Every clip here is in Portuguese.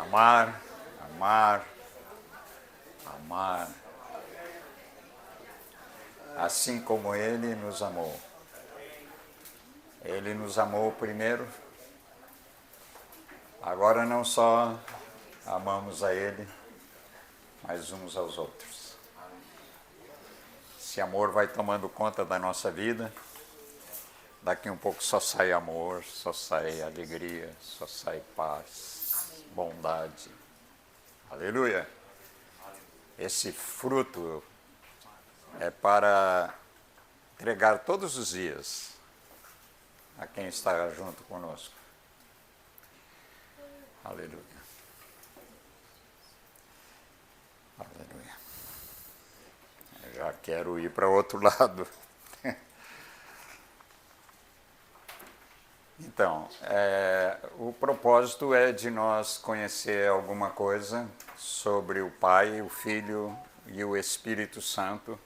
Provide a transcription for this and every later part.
Amar, amar, amar, assim como Ele nos amou. Ele nos amou primeiro, agora não só amamos a Ele, mas uns aos outros. Esse amor vai tomando conta da nossa vida, daqui um pouco só sai amor, só sai alegria, só sai paz, bondade. Aleluia! Esse fruto é para entregar todos os dias a quem está junto conosco. Aleluia. Aleluia. Eu já quero ir para outro lado. Então, o propósito é de nós conhecer alguma coisa sobre o Pai, o Filho e o Espírito Santo,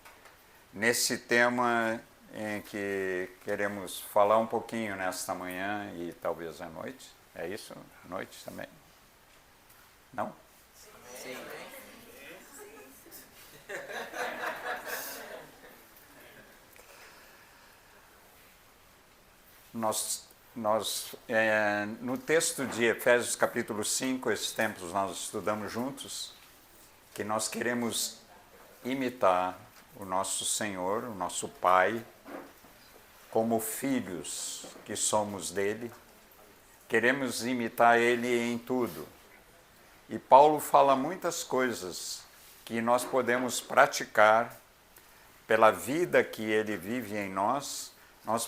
nesse tema em que queremos falar um pouquinho nesta manhã e talvez à noite. É isso? À noite também? Não? Sim. No texto de Efésios capítulo 5, esses tempos nós estudamos juntos, que nós queremos imitar o nosso Senhor, o nosso Pai, como filhos que somos dele, queremos imitar ele em tudo. E Paulo fala muitas coisas que nós podemos praticar pela vida que ele vive em nós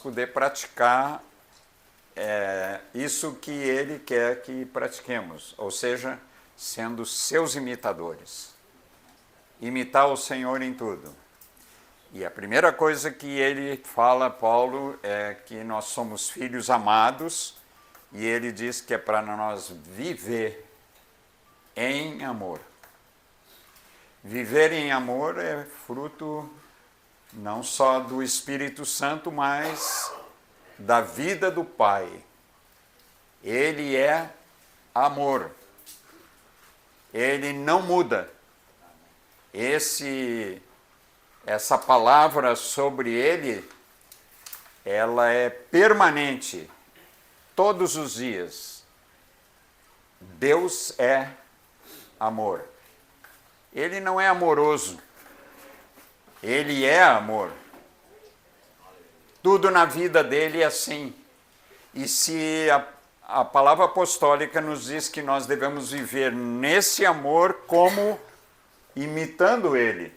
poder praticar isso que ele quer que pratiquemos, ou seja, sendo seus imitadores. Imitar o Senhor em tudo. E a primeira coisa que ele fala, Paulo, é que nós somos filhos amados, e ele diz que é para nós viver em amor. Viver em amor é fruto não só do Espírito Santo, mas da vida do Pai. Ele é amor. Ele não muda. Essa palavra sobre ele, ela é permanente, todos os dias. Deus é amor. Ele não é amoroso, ele é amor. Tudo na vida dele é assim. E se a palavra apostólica nos diz que nós devemos viver nesse amor como imitando ele,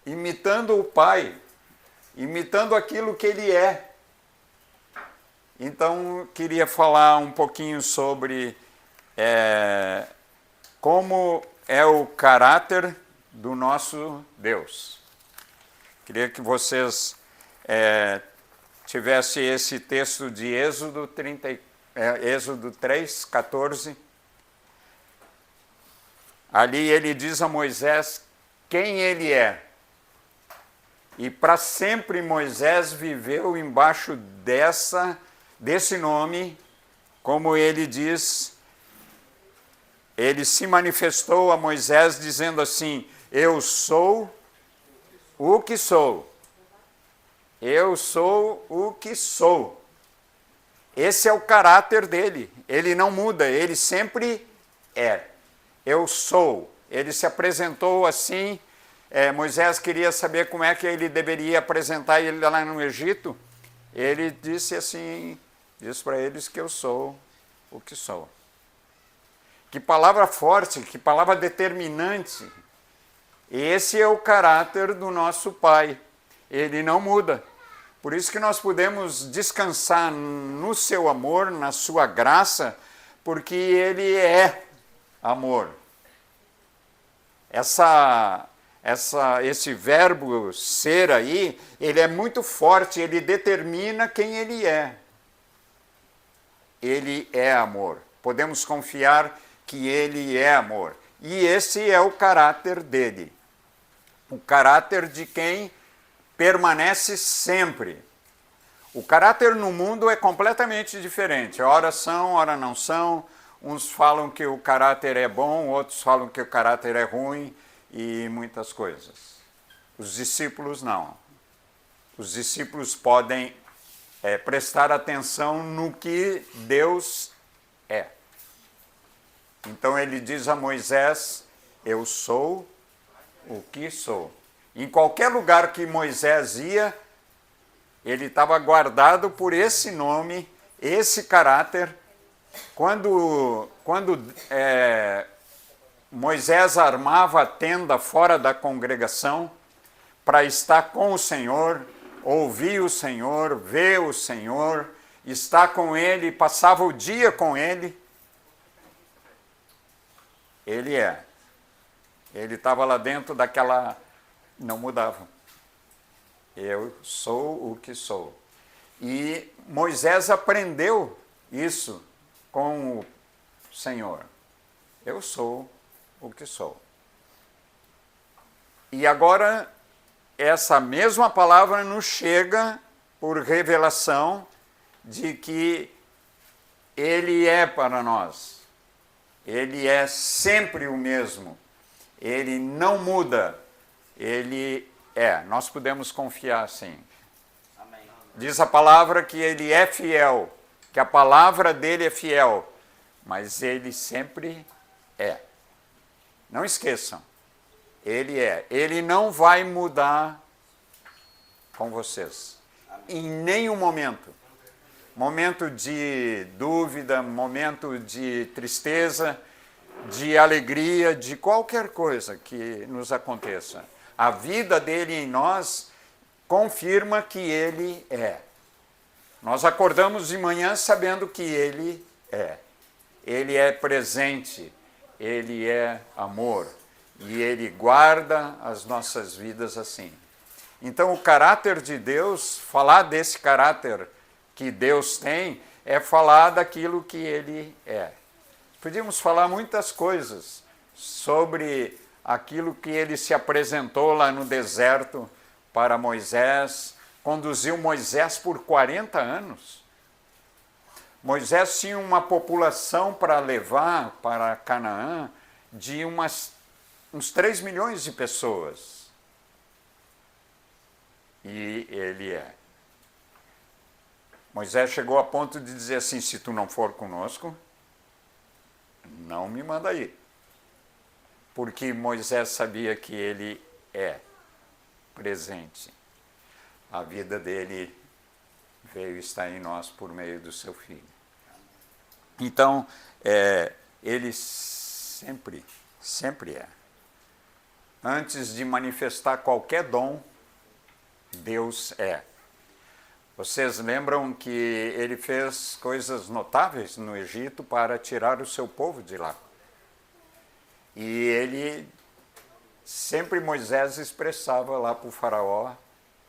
imitando o Pai, imitando aquilo que ele é. Então, queria falar um pouquinho sobre como é o caráter do nosso Deus. Queria que vocês tivessem esse texto de Êxodo 3, 14. Ali ele diz a Moisés quem ele é. E para sempre Moisés viveu embaixo desse nome, como ele diz, ele se manifestou a Moisés dizendo assim: eu sou o que sou. Eu sou o que sou. Esse é o caráter dele. Ele não muda, ele sempre é. Eu sou. Ele se apresentou assim. Moisés queria saber como é que ele deveria apresentar ele lá no Egito. Ele disse assim, disse para eles que eu sou o que sou. Que palavra forte, que palavra determinante. Esse é o caráter do nosso Pai. Ele não muda. Por isso que nós podemos descansar no seu amor, na sua graça, porque ele é amor. Esse verbo ser aí, ele é muito forte, ele determina quem ele é. Ele é amor. Podemos confiar que ele é amor. E esse é o caráter dele. O caráter de quem permanece sempre. O caráter no mundo é completamente diferente. Ora são, ora não são. uns falam que o caráter é bom, outros falam que o caráter é ruim e muitas coisas. Os discípulos não. Os discípulos podem prestar atenção no que Deus é. Então ele diz a Moisés, eu sou o que sou. Em qualquer lugar que Moisés ia, ele estava guardado por esse nome, esse caráter. Quando Moisés armava a tenda fora da congregação para estar com o Senhor, ouvir o Senhor, ver o Senhor, estar com Ele, passava o dia com Ele, Ele estava lá dentro daquela... Não mudava. Eu sou o que sou. E Moisés aprendeu isso com o Senhor. Eu sou o que sou. E agora, essa mesma palavra nos chega por revelação de que Ele é para nós. Ele é sempre o mesmo. Ele não muda. Ele é. Nós podemos confiar assim. Amém. Diz a palavra que Ele é fiel, que a palavra dele é fiel, mas Ele sempre é. Não esqueçam. Ele é. Ele não vai mudar com vocês. Em nenhum momento. Momento de dúvida, momento de tristeza, de alegria, de qualquer coisa que nos aconteça. A vida dele em nós confirma que ele é. Nós acordamos de manhã sabendo que ele é. Ele é presente, ele é amor e ele guarda as nossas vidas assim. Então, o caráter de Deus, falar desse caráter que Deus tem, é falar daquilo que ele é. Podíamos falar muitas coisas sobre aquilo que ele se apresentou lá no deserto para Moisés, conduziu Moisés por 40 anos. Moisés tinha uma população para levar para Canaã de uns 3 milhões de pessoas. E ele é. Moisés chegou a ponto de dizer assim, se tu não for conosco, não me manda ir. Porque Moisés sabia que ele é presente. A vida dele veio estar em nós por meio do seu Filho. Então, ele sempre é. Antes de manifestar qualquer dom, Deus é. Vocês lembram que ele fez coisas notáveis no Egito para tirar o seu povo de lá. E ele, sempre Moisés expressava lá para o faraó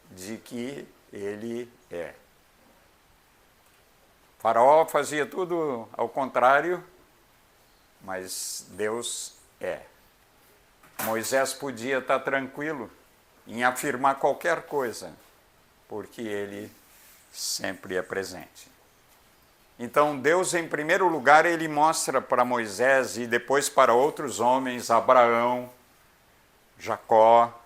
de que ele é. O faraó fazia tudo ao contrário, mas Deus é. Moisés podia estar tranquilo em afirmar qualquer coisa, porque ele sempre é presente. Então, Deus, em primeiro lugar, ele mostra para Moisés e depois para outros homens, Abraão, Jacó,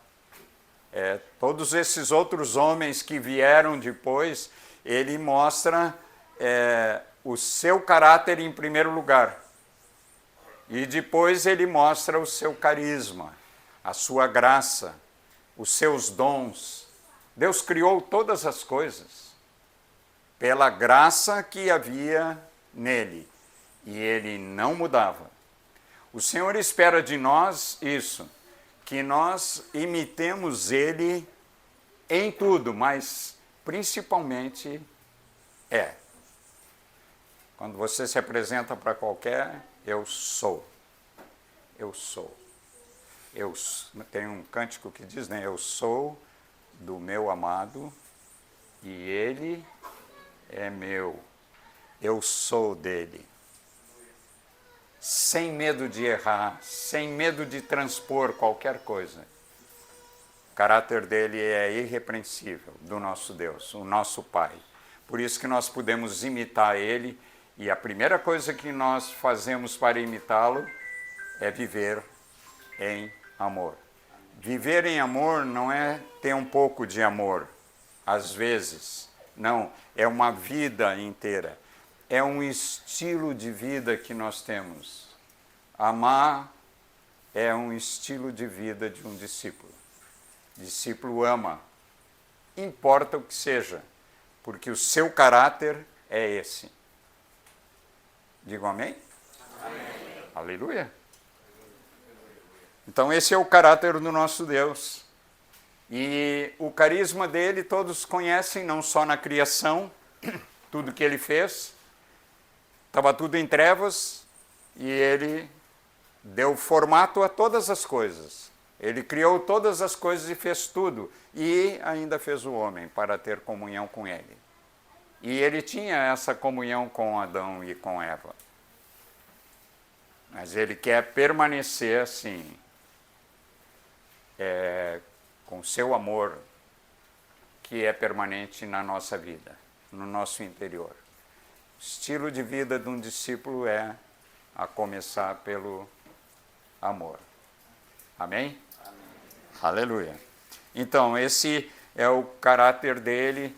todos esses outros homens que vieram depois, ele mostra o seu caráter em primeiro lugar. E depois ele mostra o seu carisma, a sua graça, os seus dons. Deus criou todas as coisas pela graça que havia nele, e ele não mudava. O Senhor espera de nós isso, que nós imitemos ele em tudo, mas principalmente Quando você se apresenta para qualquer, eu sou. Eu sou. Tem um cântico que diz, né? Eu sou do meu amado e ele é meu. Eu sou dele. Sem medo de errar, sem medo de transpor qualquer coisa. O caráter dele é irrepreensível, do nosso Deus, o nosso Pai. Por isso que nós podemos imitar ele E a primeira coisa que nós fazemos para imitá-lo é viver em amor. Viver em amor não é ter um pouco de amor, às vezes. Não, é uma vida inteira. É um estilo de vida que nós temos. Amar é um estilo de vida de um discípulo. Discípulo ama, importa o que seja, porque o seu caráter é esse. Digam amém? Amém. Aleluia. Então esse é o caráter do nosso Deus. E o carisma dele todos conhecem, não só na criação, tudo que ele fez. Estava tudo em trevas e ele deu formato a todas as coisas. Ele criou todas as coisas e fez tudo. E ainda fez o homem para ter comunhão com ele. E ele tinha essa comunhão com Adão e com Eva. Mas ele quer permanecer assim, com seu amor, que é permanente na nossa vida, no nosso interior. O estilo de vida de um discípulo é a começar pelo amor. Amém? Amém. Aleluia. Então, esse é o caráter dele.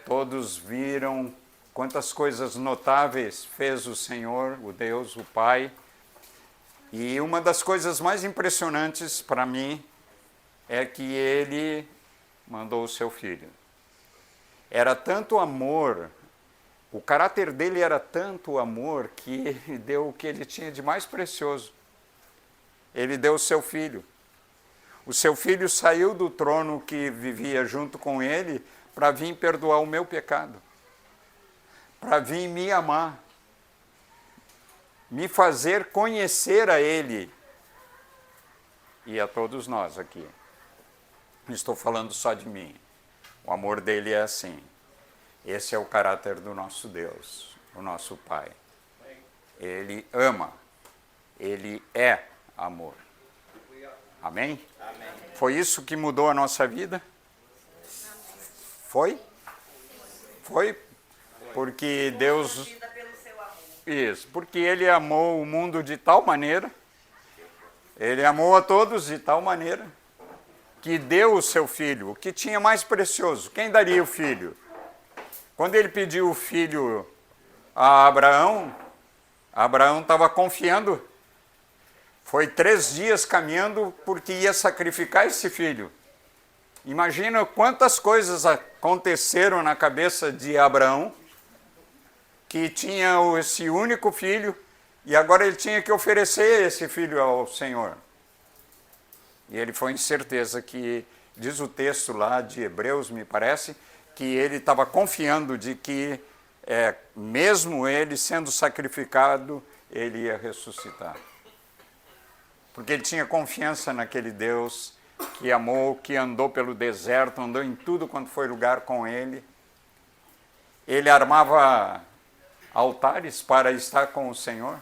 Todos viram quantas coisas notáveis fez o Senhor, o Deus, o Pai. E uma das coisas mais impressionantes para mim é que ele mandou o seu filho. Era tanto amor, o caráter dele era tanto amor que ele deu o que ele tinha de mais precioso. Ele deu o seu filho. O seu filho saiu do trono que vivia junto com ele para vir perdoar o meu pecado, para vir me amar, me fazer conhecer a ele e a todos nós aqui. Não estou falando só de mim. O amor dele é assim. Esse é o caráter do nosso Deus, o nosso Pai. Ele ama. Ele é amor. Amém? Amém. Foi isso que mudou a nossa vida? Foi? Foi? Porque Deus... Isso, porque ele amou o mundo de tal maneira, ele amou a todos de tal maneira, que deu o seu filho, o que tinha mais precioso. Quem daria o filho? Quando ele pediu o filho a Abraão, Abraão estava confiando. Foi 3 dias caminhando porque ia sacrificar esse filho. Imagina quantas coisas aconteceram na cabeça de Abraão, que tinha esse único filho, e agora ele tinha que oferecer esse filho ao Senhor. E ele foi em certeza que, diz o texto lá de Hebreus, me parece, que ele estava confiando de que, mesmo ele sendo sacrificado, ele ia ressuscitar. Porque ele tinha confiança naquele Deus que amou, que andou pelo deserto, andou em tudo quanto foi lugar com ele. Ele armava altares para estar com o Senhor.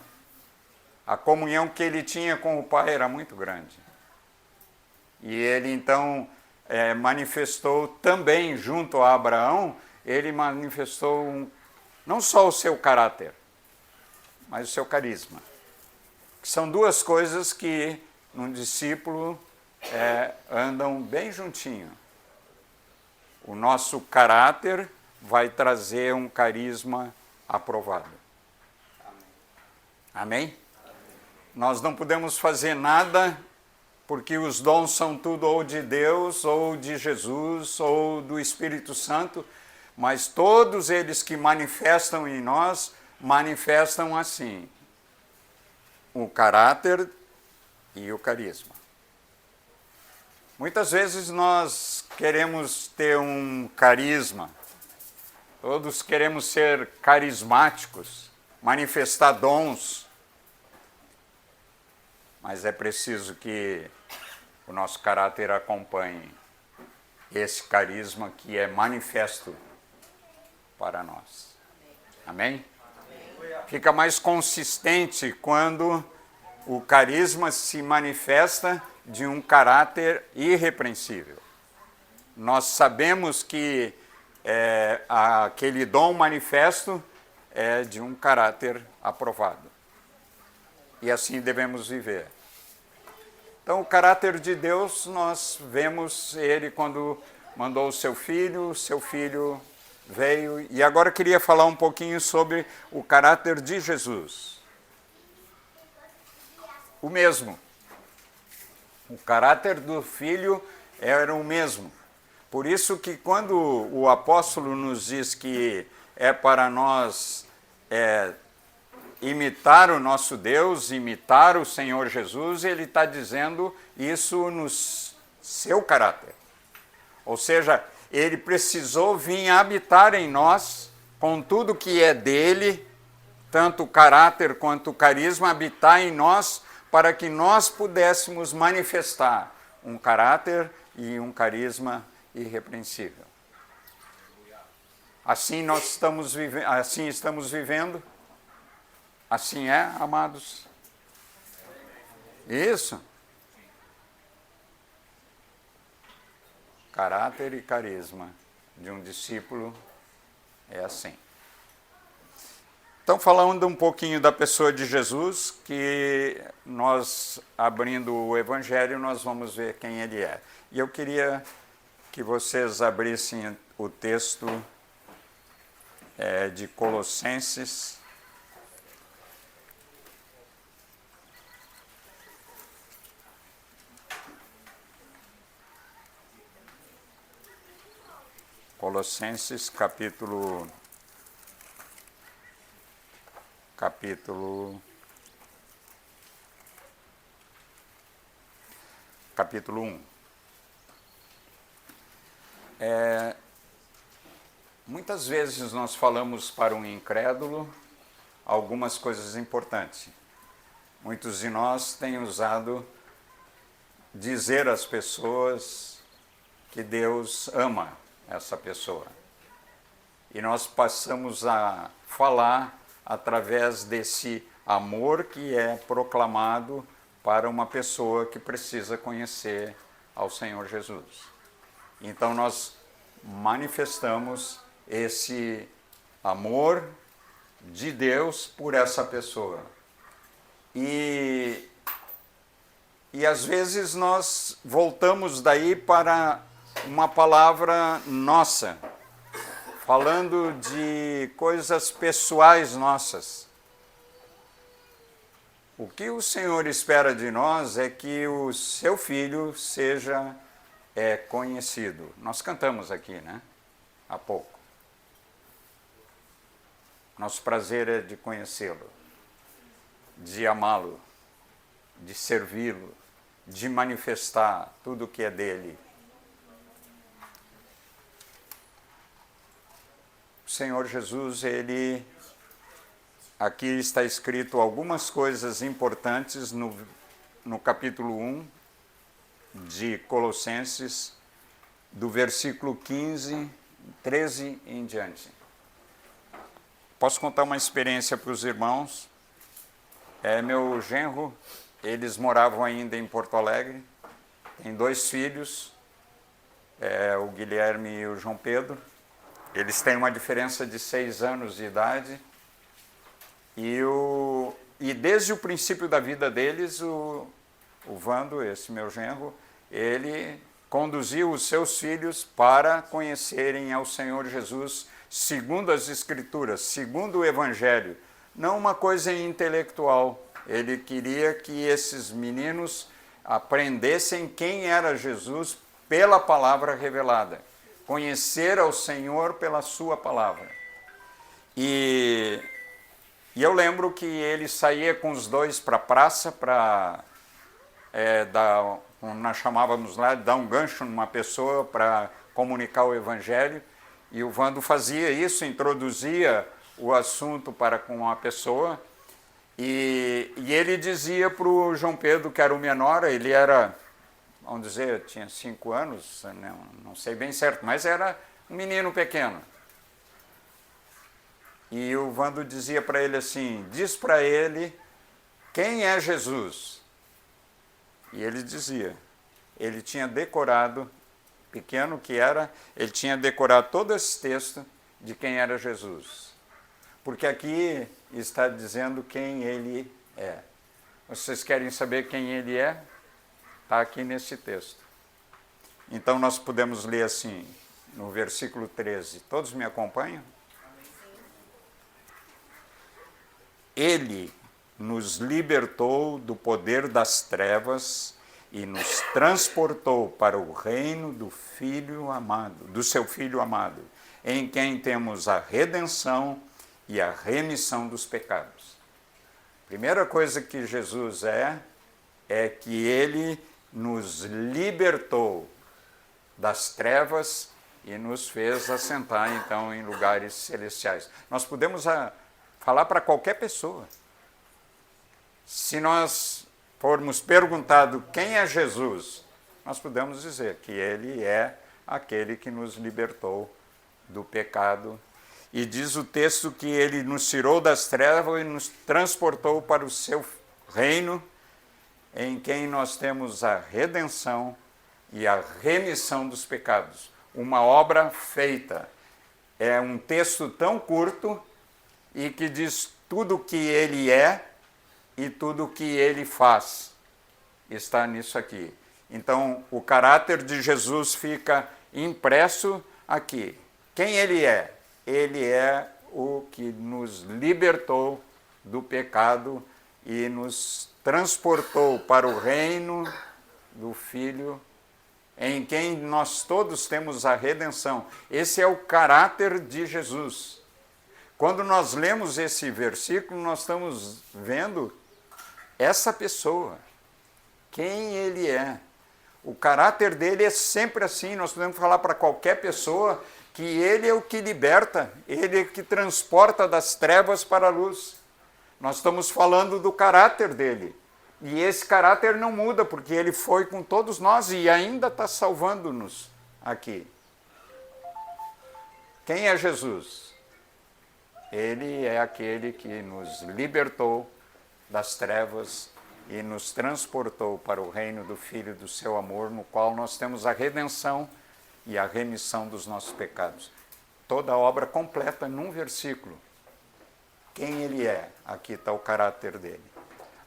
A comunhão que ele tinha com o Pai era muito grande. E ele então manifestou também junto a Abraão, ele manifestou não só o seu caráter, mas o seu carisma. Que são duas coisas que num discípulo andam bem juntinho. O nosso caráter vai trazer um carisma aprovado. Amém? Amém? Nós não podemos fazer nada porque os dons são tudo ou de Deus, ou de Jesus, ou do Espírito Santo, mas todos eles que manifestam em nós, manifestam assim, o caráter e o carisma. Muitas vezes nós queremos ter um carisma, todos queremos ser carismáticos, manifestar dons, mas é preciso que o nosso caráter acompanhe esse carisma que é manifesto para nós. Amém? Fica mais consistente quando o carisma se manifesta de um caráter irrepreensível. Nós sabemos que aquele dom manifesto é de um caráter aprovado. E assim devemos viver. Então, o caráter de Deus, nós vemos ele quando mandou o seu filho veio. E agora eu queria falar um pouquinho sobre o caráter de Jesus. O mesmo. O caráter do filho era o mesmo. Por isso que quando o apóstolo nos diz que é para nós imitar o nosso Deus, imitar o Senhor Jesus, ele está dizendo isso no seu caráter. Ou seja, ele precisou vir habitar em nós, com tudo que é dele, tanto o caráter quanto o carisma, habitar em nós, para que nós pudéssemos manifestar um caráter e um carisma irrepreensível. Assim estamos vivendo. Assim é, amados? Isso. Caráter e carisma de um discípulo é assim. Então, falando um pouquinho da pessoa de Jesus, que nós, abrindo o Evangelho, nós vamos ver quem ele é. E eu queria que vocês abrissem o texto de Colossenses. Colossenses, capítulo 1. Muitas vezes nós falamos para um incrédulo algumas coisas importantes. Muitos de nós têm usado dizer às pessoas que Deus ama essa pessoa. E nós passamos a falar através desse amor que é proclamado para uma pessoa que precisa conhecer ao Senhor Jesus. Então nós manifestamos esse amor de Deus por essa pessoa. E às vezes nós voltamos daí para uma palavra nossa, falando de coisas pessoais nossas. O que o Senhor espera de nós é que o seu filho seja conhecido. Nós cantamos aqui, né? Há pouco. Nosso prazer é de conhecê-lo, de amá-lo, de servi-lo, de manifestar tudo o que é dele. O Senhor Jesus, aqui está escrito algumas coisas importantes no capítulo 1 de Colossenses, do versículo 15, 13 em diante. Posso contar uma experiência para os irmãos? Meu genro, eles moravam ainda em Porto Alegre, tem 2 filhos, o Guilherme e o João Pedro. Eles têm uma diferença de 6 anos de idade e desde o princípio da vida deles, o Vando, esse meu genro, ele conduziu os seus filhos para conhecerem ao Senhor Jesus segundo as Escrituras, segundo o Evangelho, não uma coisa intelectual. Ele queria que esses meninos aprendessem quem era Jesus pela palavra revelada. Conhecer ao Senhor pela sua palavra. E eu lembro que ele saía com os 2 para a praça para como nós chamávamos lá, dar um gancho numa pessoa para comunicar o Evangelho. E o Vando fazia isso, introduzia o assunto para com a pessoa. E ele dizia para o João Pedro, que era o menor, ele era, vamos dizer, tinha 5 anos, não sei bem certo, mas era um menino pequeno. E o Vando dizia para ele assim, diz para ele quem é Jesus. E ele dizia, ele tinha decorado, pequeno que era, ele tinha decorado todo esse texto de quem era Jesus. porque aqui está dizendo quem ele é. Vocês querem saber quem ele é? Está aqui nesse texto. Então nós podemos ler assim, no versículo 13. Todos me acompanham? Ele nos libertou do poder das trevas e nos transportou para o reino do Filho amado, do seu Filho amado, em quem temos a redenção e a remissão dos pecados. Primeira coisa que Jesus é que ele nos libertou das trevas e nos fez assentar, então, em lugares celestiais. Nós podemos falar para qualquer pessoa. Se nós formos perguntado quem é Jesus, nós podemos dizer que ele é aquele que nos libertou do pecado. E diz o texto que ele nos tirou das trevas e nos transportou para o seu reino, em quem nós temos a redenção e a remissão dos pecados. Uma obra feita. É um texto tão curto e que diz tudo o que ele é e tudo o que ele faz. Está nisso aqui. Então, o caráter de Jesus fica impresso aqui. Quem ele é? Ele é o que nos libertou do pecado e nos transportou para o reino do Filho, em quem nós todos temos a redenção. Esse é o caráter de Jesus. Quando nós lemos esse versículo, nós estamos vendo essa pessoa, quem ele é. O caráter dele é sempre assim. Nós podemos falar para qualquer pessoa que ele é o que liberta, ele é o que transporta das trevas para a luz. Nós estamos falando do caráter dele. E esse caráter não muda, porque ele foi com todos nós e ainda está salvando-nos aqui. Quem é Jesus? Ele é aquele que nos libertou das trevas e nos transportou para o reino do Filho do seu amor, no qual nós temos a redenção e a remissão dos nossos pecados. Toda a obra completa num versículo. Quem ele é? Aqui está o caráter dele.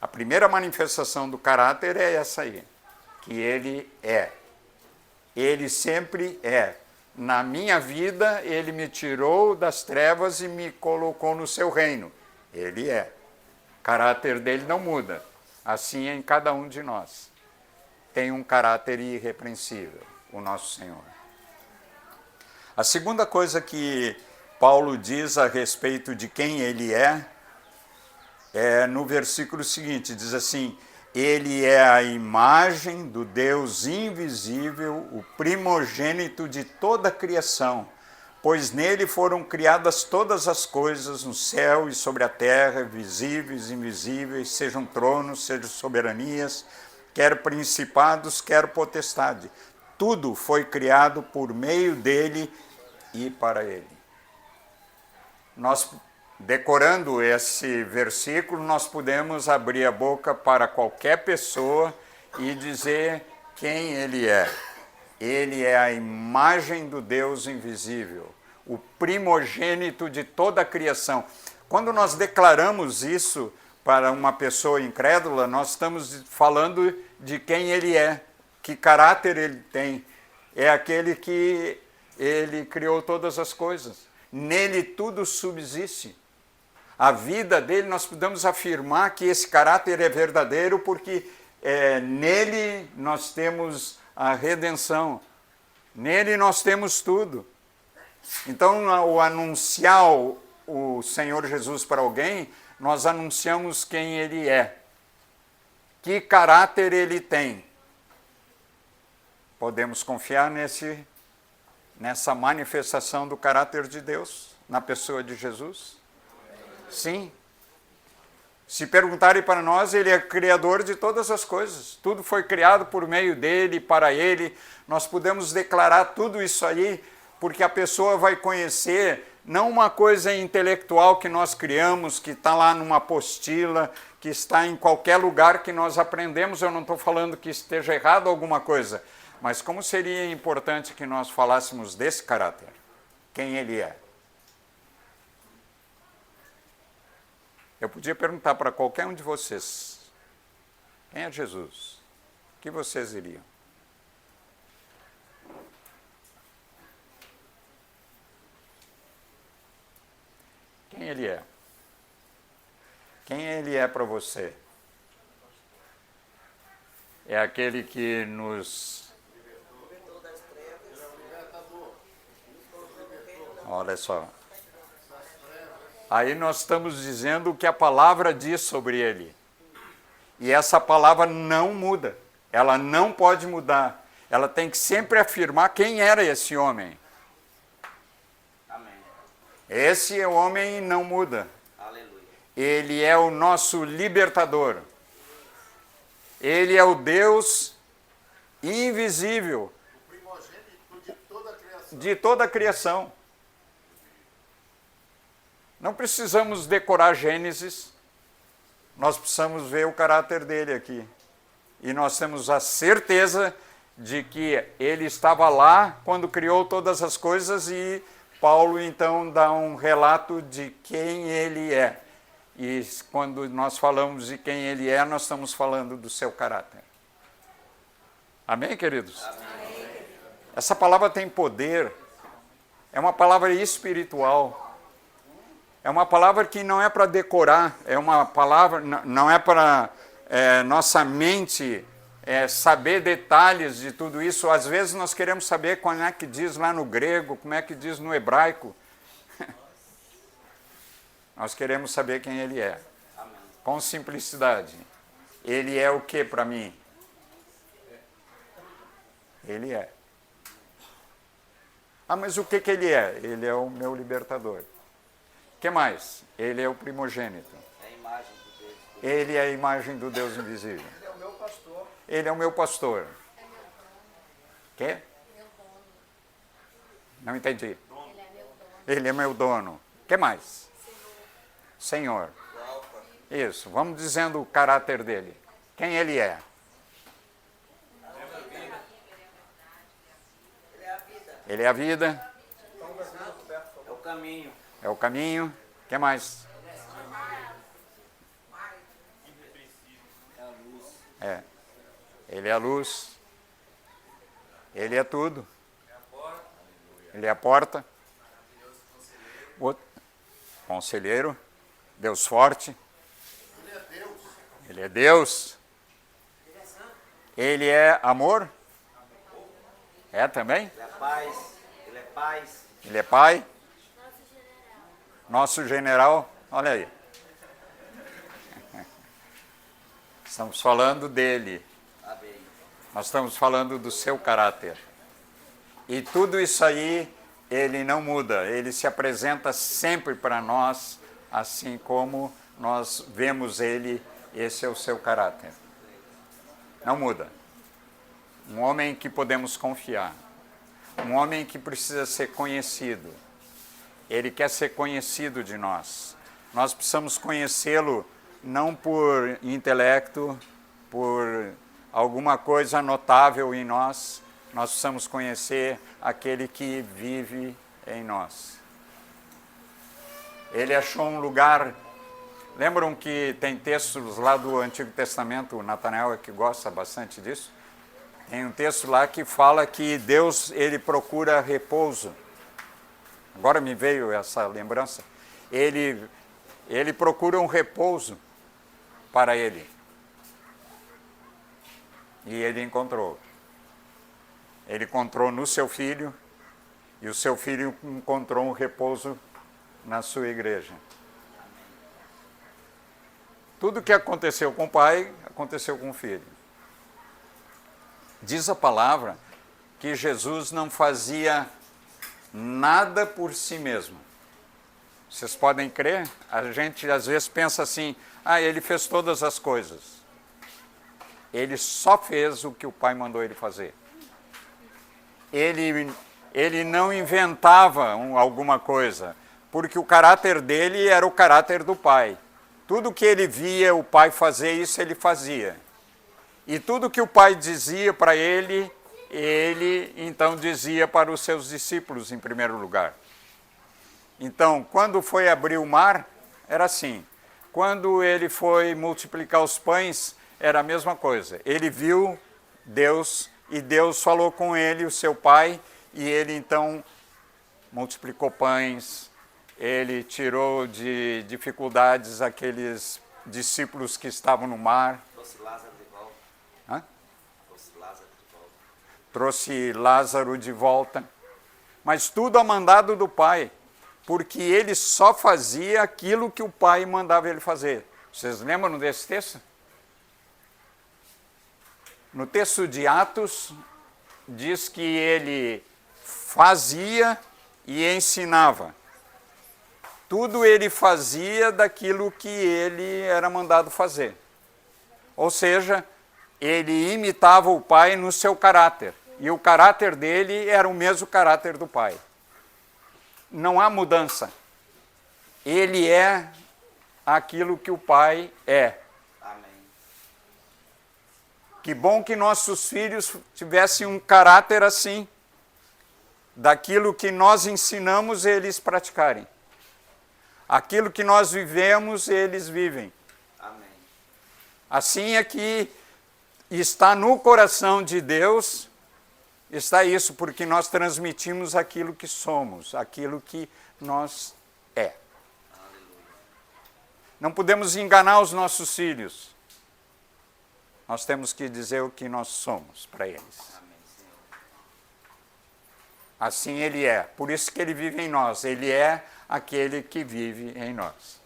A primeira manifestação do caráter é essa aí, que ele é. Ele sempre é. Na minha vida, ele me tirou das trevas e me colocou no seu reino. Ele é. O caráter dele não muda. Assim é em cada um de nós. Tem um caráter irrepreensível, o nosso Senhor. A segunda coisa que Paulo diz a respeito de quem ele é no versículo seguinte, diz assim: ele é a imagem do Deus invisível, o primogênito de toda a criação, pois nele foram criadas todas as coisas no céu e sobre a terra, visíveis e invisíveis, sejam tronos, sejam soberanias, quer principados, quer potestade. Tudo foi criado por meio dele e para ele. Nós, decorando esse versículo, nós podemos abrir a boca para qualquer pessoa e dizer quem ele é. Ele é a imagem do Deus invisível, o primogênito de toda a criação. Quando nós declaramos isso para uma pessoa incrédula, nós estamos falando de quem ele é, que caráter ele tem. É aquele que ele criou todas as coisas. Nele tudo subsiste. A vida dele, nós podemos afirmar que esse caráter é verdadeiro porque nele nós temos a redenção. Nele nós temos tudo. Então, ao anunciar o Senhor Jesus para alguém, nós anunciamos quem ele é. Que caráter ele tem. Podemos confiar nessa manifestação do caráter de Deus na pessoa de Jesus? Sim. Se perguntarem para nós, ele é criador de todas as coisas. Tudo foi criado por meio dele, para ele. Nós podemos declarar tudo isso aí, porque a pessoa vai conhecer não uma coisa intelectual que nós criamos, que está lá numa apostila, que está em qualquer lugar que nós aprendemos. Eu não estou falando que esteja errado alguma coisa, mas como seria importante que nós falássemos desse caráter, quem ele é. Eu podia perguntar para qualquer um de vocês, quem é Jesus? O que vocês iriam? Quem ele é? Quem ele é para você? É aquele que nos... Olha só. Aí nós estamos dizendo o que a palavra diz sobre ele. E essa palavra não muda. Ela não pode mudar. Ela tem que sempre afirmar quem era esse homem. Amém. Esse homem não muda. Aleluia. Ele é o nosso libertador. Ele é o Deus invisível O primogênito de toda a criação. de toda a criação. Não precisamos decorar Gênesis, nós precisamos ver o caráter dele aqui. E nós temos a certeza de que ele estava lá quando criou todas as coisas e Paulo então dá um relato de quem ele é. E quando nós falamos de quem ele é, nós estamos falando do seu caráter. Amém, queridos? Amém. Essa palavra tem poder, é uma palavra espiritual. É uma palavra que não é para decorar, é uma palavra, não é para nossa mente saber detalhes de tudo isso. Às vezes nós queremos saber como é que diz lá no grego, como é que diz no hebraico. Nós queremos saber quem ele é. Amém. Com simplicidade. Ele é o que para mim? Ele é. Ah, mas o que ele é? Ele é o meu libertador. O que mais? Ele é o primogênito. É a imagem de Deus. Ele é a imagem do Deus invisível. Ele é o meu pastor. Ele é o meu pastor. Quê? Não entendi. Ele é meu dono. O que mais? Senhor. O Alfa. Isso. Vamos dizendo o caráter dele. Quem ele é? Ele é a vida. Ele é a vida. É o caminho. É o caminho. O que mais? É a luz. É. Ele é a luz. Ele é tudo. Ele é a porta. Conselheiro. Deus forte. Ele é Deus. Ele é Deus. Ele é amor. É também? Ele é paz. Ele é paz. Ele é pai. Nosso general. Olha aí. Estamos falando dele. Amém. Nós estamos falando do seu caráter. E tudo isso aí, ele não muda. Ele se apresenta sempre para nós, assim como nós vemos ele. Esse é o seu caráter. Não muda. Um homem que podemos confiar. Um homem que precisa ser conhecido. Ele quer ser conhecido de nós. Nós precisamos conhecê-lo não por intelecto, por alguma coisa notável em nós. Nós precisamos conhecer aquele que vive em nós. Ele achou um lugar... Lembram que tem textos lá do Antigo Testamento, o Natanael é que gosta bastante disso? Tem um texto lá que fala que Deus, ele procura repouso. Agora me veio essa lembrança. Ele procura um repouso para ele. E ele encontrou. Ele encontrou no seu filho, e o seu filho encontrou um repouso na sua igreja. Tudo que aconteceu com o pai, aconteceu com o filho. Diz a palavra que Jesus não fazia nada por si mesmo. Vocês podem crer? A gente às vezes pensa assim, ele fez todas as coisas. Ele só fez o que o pai mandou ele fazer. Ele não inventava alguma coisa, porque o caráter dele era o caráter do pai. Tudo que ele via o pai fazer, isso ele fazia. E tudo que o pai dizia para ele, ele então dizia para os seus discípulos em primeiro lugar. Então, quando foi abrir o mar, era assim. quando ele foi multiplicar os pães, era a mesma coisa. Ele viu Deus e Deus falou com ele, o seu pai, e ele então multiplicou pães, ele tirou de dificuldades aqueles discípulos que estavam no mar. Trouxe Lázaro de volta. Hã? Trouxe Lázaro de volta. Trouxe Lázaro de volta. Mas tudo a mandado do pai, porque ele só fazia aquilo que o pai mandava ele fazer. Vocês lembram desse texto? No texto de Atos, diz que ele fazia e ensinava. Tudo ele fazia daquilo que ele era mandado fazer. Ou seja, ele imitava o pai no seu caráter. E o caráter dele era o mesmo caráter do pai. Não há mudança. Ele é aquilo que o pai é. Amém. Que bom que nossos filhos tivessem um caráter assim. Daquilo que nós ensinamos, eles praticarem. Aquilo que nós vivemos, eles vivem. Amém. Assim é que está no coração de Deus, está isso, porque nós transmitimos aquilo que somos, aquilo que nós é. Não podemos enganar os nossos filhos. Nós temos que dizer o que nós somos para eles. Amém, Senhor. Assim ele é. Por isso que ele vive em nós. Ele é aquele que vive em nós.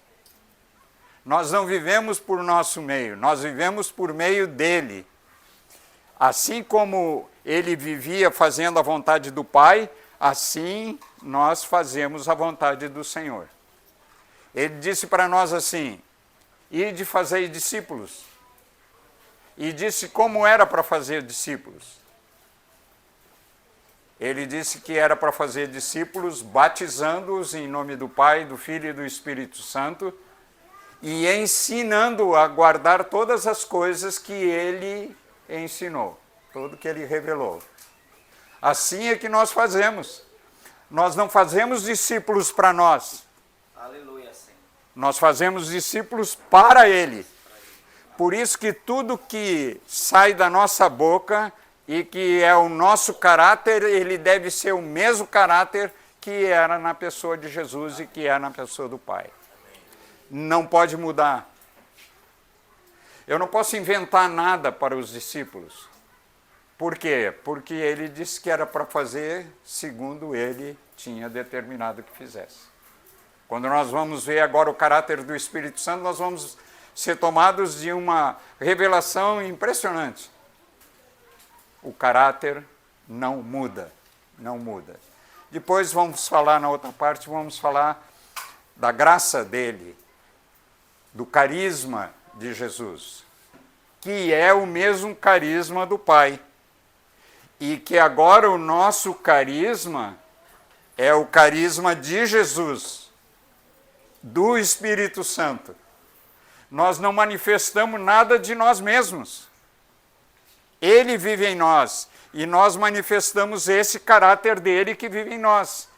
Nós não vivemos por nosso meio, nós vivemos por meio dele. Assim como ele vivia fazendo a vontade do Pai, assim nós fazemos a vontade do Senhor. Ele disse para nós assim: ide fazer discípulos. E disse como era para fazer discípulos. Ele disse que era para fazer discípulos, batizando-os em nome do Pai, do Filho e do Espírito Santo, e ensinando a guardar todas as coisas que ele ensinou, tudo que ele revelou. Assim é que nós fazemos. Nós não fazemos discípulos para nós. Aleluia, Senhor. Nós fazemos discípulos para ele. Por isso que tudo que sai da nossa boca e que é o nosso caráter, ele deve ser o mesmo caráter que era na pessoa de Jesus e que é na pessoa do Pai. Não pode mudar. Eu não posso inventar nada para os discípulos. Por quê? Porque ele disse que era para fazer segundo ele tinha determinado que fizesse. Quando nós vamos ver agora o caráter do Espírito Santo, nós vamos ser tomados de uma revelação impressionante. O caráter não muda, não muda. Depois vamos falar, na outra parte, vamos falar da graça dele, do carisma de Jesus, que é o mesmo carisma do Pai. E que agora o nosso carisma é o carisma de Jesus, do Espírito Santo. Nós não manifestamos nada de nós mesmos. Ele vive em nós e nós manifestamos esse caráter dele que vive em nós.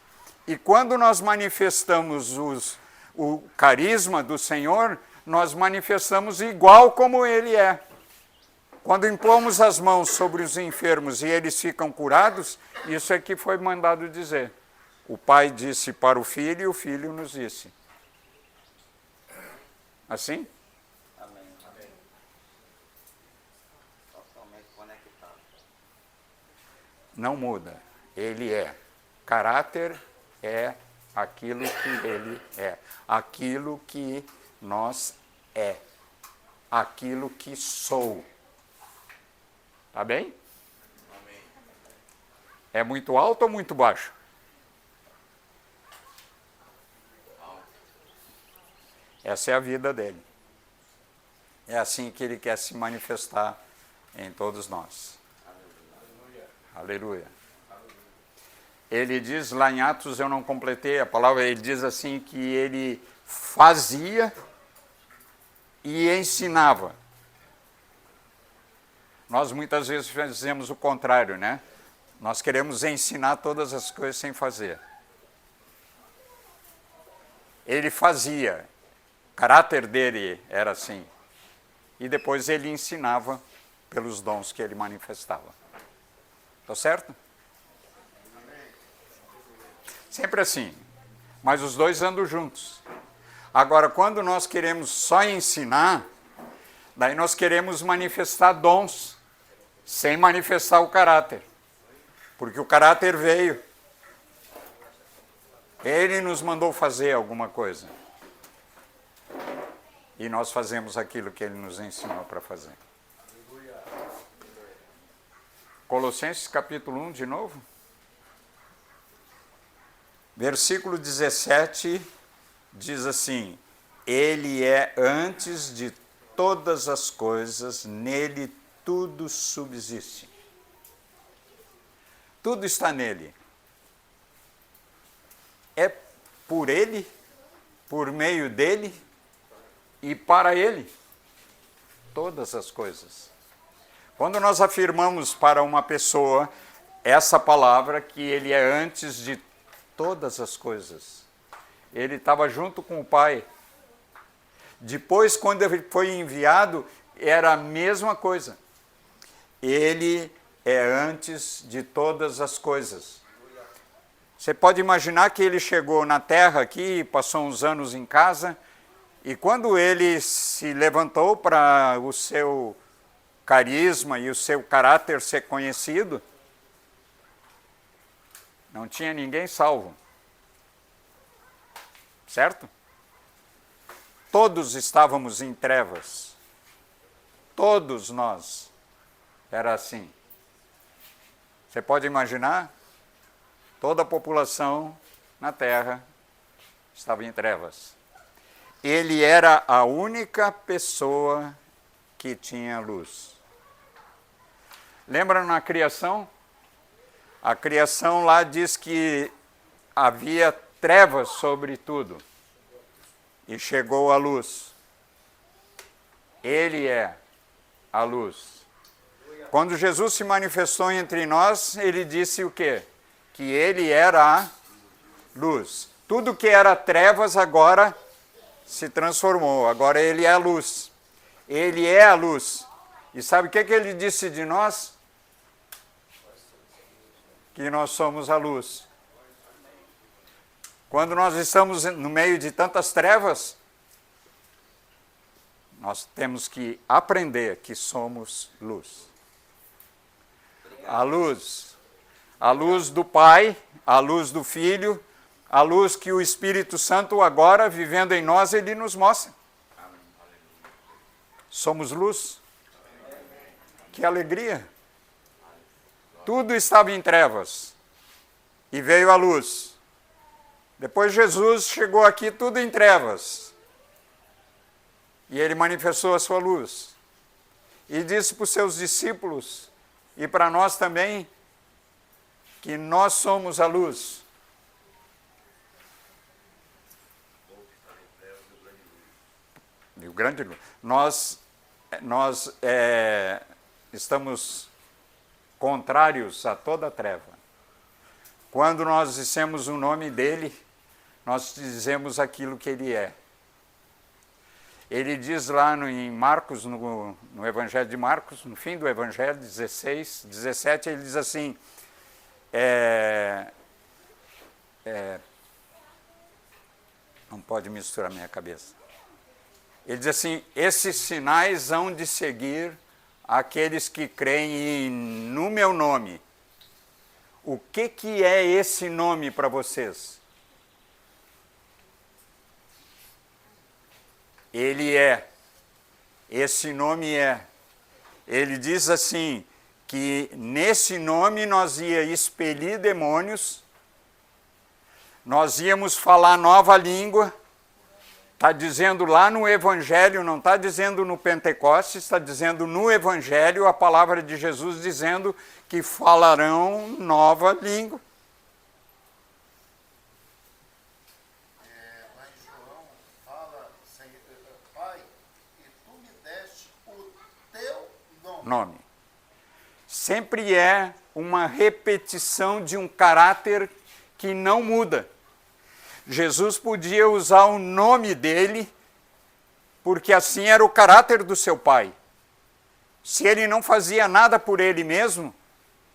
E quando nós manifestamos o carisma do Senhor, nós manifestamos igual como ele é. Quando impomos as mãos sobre os enfermos e eles ficam curados, isso é que foi mandado dizer. O Pai disse para o Filho e o Filho nos disse. Assim? Amém. Amém. Totalmente conectado. Não muda. Ele é. Caráter é aquilo que ele é. Aquilo que nós é. Aquilo que sou. Tá bem? Amém. É muito alto ou muito baixo? Essa é a vida dele. É assim que ele quer se manifestar em todos nós. Aleluia. Ele diz lá em Atos, eu não completei a palavra, ele diz assim que ele fazia e ensinava. Nós muitas vezes fazemos o contrário, né? Nós queremos ensinar todas as coisas sem fazer. Ele fazia. caráter dele era assim. E depois ele ensinava pelos dons que ele manifestava. Tá certo? Sempre assim. Mas os dois andam juntos. Agora, quando nós queremos só ensinar, daí nós queremos manifestar dons, sem manifestar o caráter. Porque o caráter veio. Ele nos mandou fazer alguma coisa. E nós fazemos aquilo que ele nos ensinou para fazer. Colossenses capítulo 1, de novo. Versículo 17 diz assim: Ele é antes de todas as coisas, nele tudo subsiste. Tudo está nele. É por ele, por meio dele e para ele. Todas as coisas. Quando nós afirmamos para uma pessoa essa palavra, que ele é antes de todas as coisas, ele estava junto com o Pai. Depois, quando ele foi enviado, era a mesma coisa. Ele é antes de todas as coisas. Você pode imaginar que ele chegou na terra aqui, passou uns anos em casa, e quando ele se levantou para o seu carisma e o seu caráter ser conhecido, não tinha ninguém salvo. Certo? Todos estávamos em trevas. Todos nós. Era assim. Você pode imaginar? Toda a população na Terra estava em trevas. Ele era a única pessoa que tinha luz. Lembra na criação? A criação lá diz que havia trevas sobre tudo. E chegou a luz. Ele é a luz. Quando Jesus se manifestou entre nós, ele disse o quê? Que ele era a luz. Tudo que era trevas agora se transformou. Agora ele é a luz. Ele é a luz. E sabe o que ele disse de nós? Que nós somos a luz. Quando nós estamos no meio de tantas trevas, nós temos que aprender que somos luz. A luz do Pai, a luz do Filho, a luz que o Espírito Santo agora, vivendo em nós, ele nos mostra. Somos luz. Que alegria! Tudo estava em trevas e veio a luz. Depois Jesus chegou aqui tudo em trevas e ele manifestou a sua luz. E disse para os seus discípulos e para nós também que nós somos a luz. E o grande luz. Nós estamos contrários a toda treva. Quando nós dissemos o nome dele, nós dizemos aquilo que ele é. Ele diz lá em Marcos, no Evangelho de Marcos, no fim do Evangelho, 16, 17, ele diz assim, não pode misturar minha cabeça. Ele diz assim, esses sinais hão de seguir aqueles que creem no meu nome. O que é esse nome para vocês? Ele é. Esse nome é. Ele diz assim, que nesse nome nós ia expelir demônios, nós íamos falar nova língua. Está dizendo lá no Evangelho, não está dizendo no Pentecostes, está dizendo no Evangelho a palavra de Jesus dizendo que falarão nova língua. Lá em João fala, Pai, e tu me deste o teu Nome. Sempre é uma repetição de um caráter que não muda. Jesus podia usar o nome dele porque assim era o caráter do seu pai. Se ele não fazia nada por ele mesmo,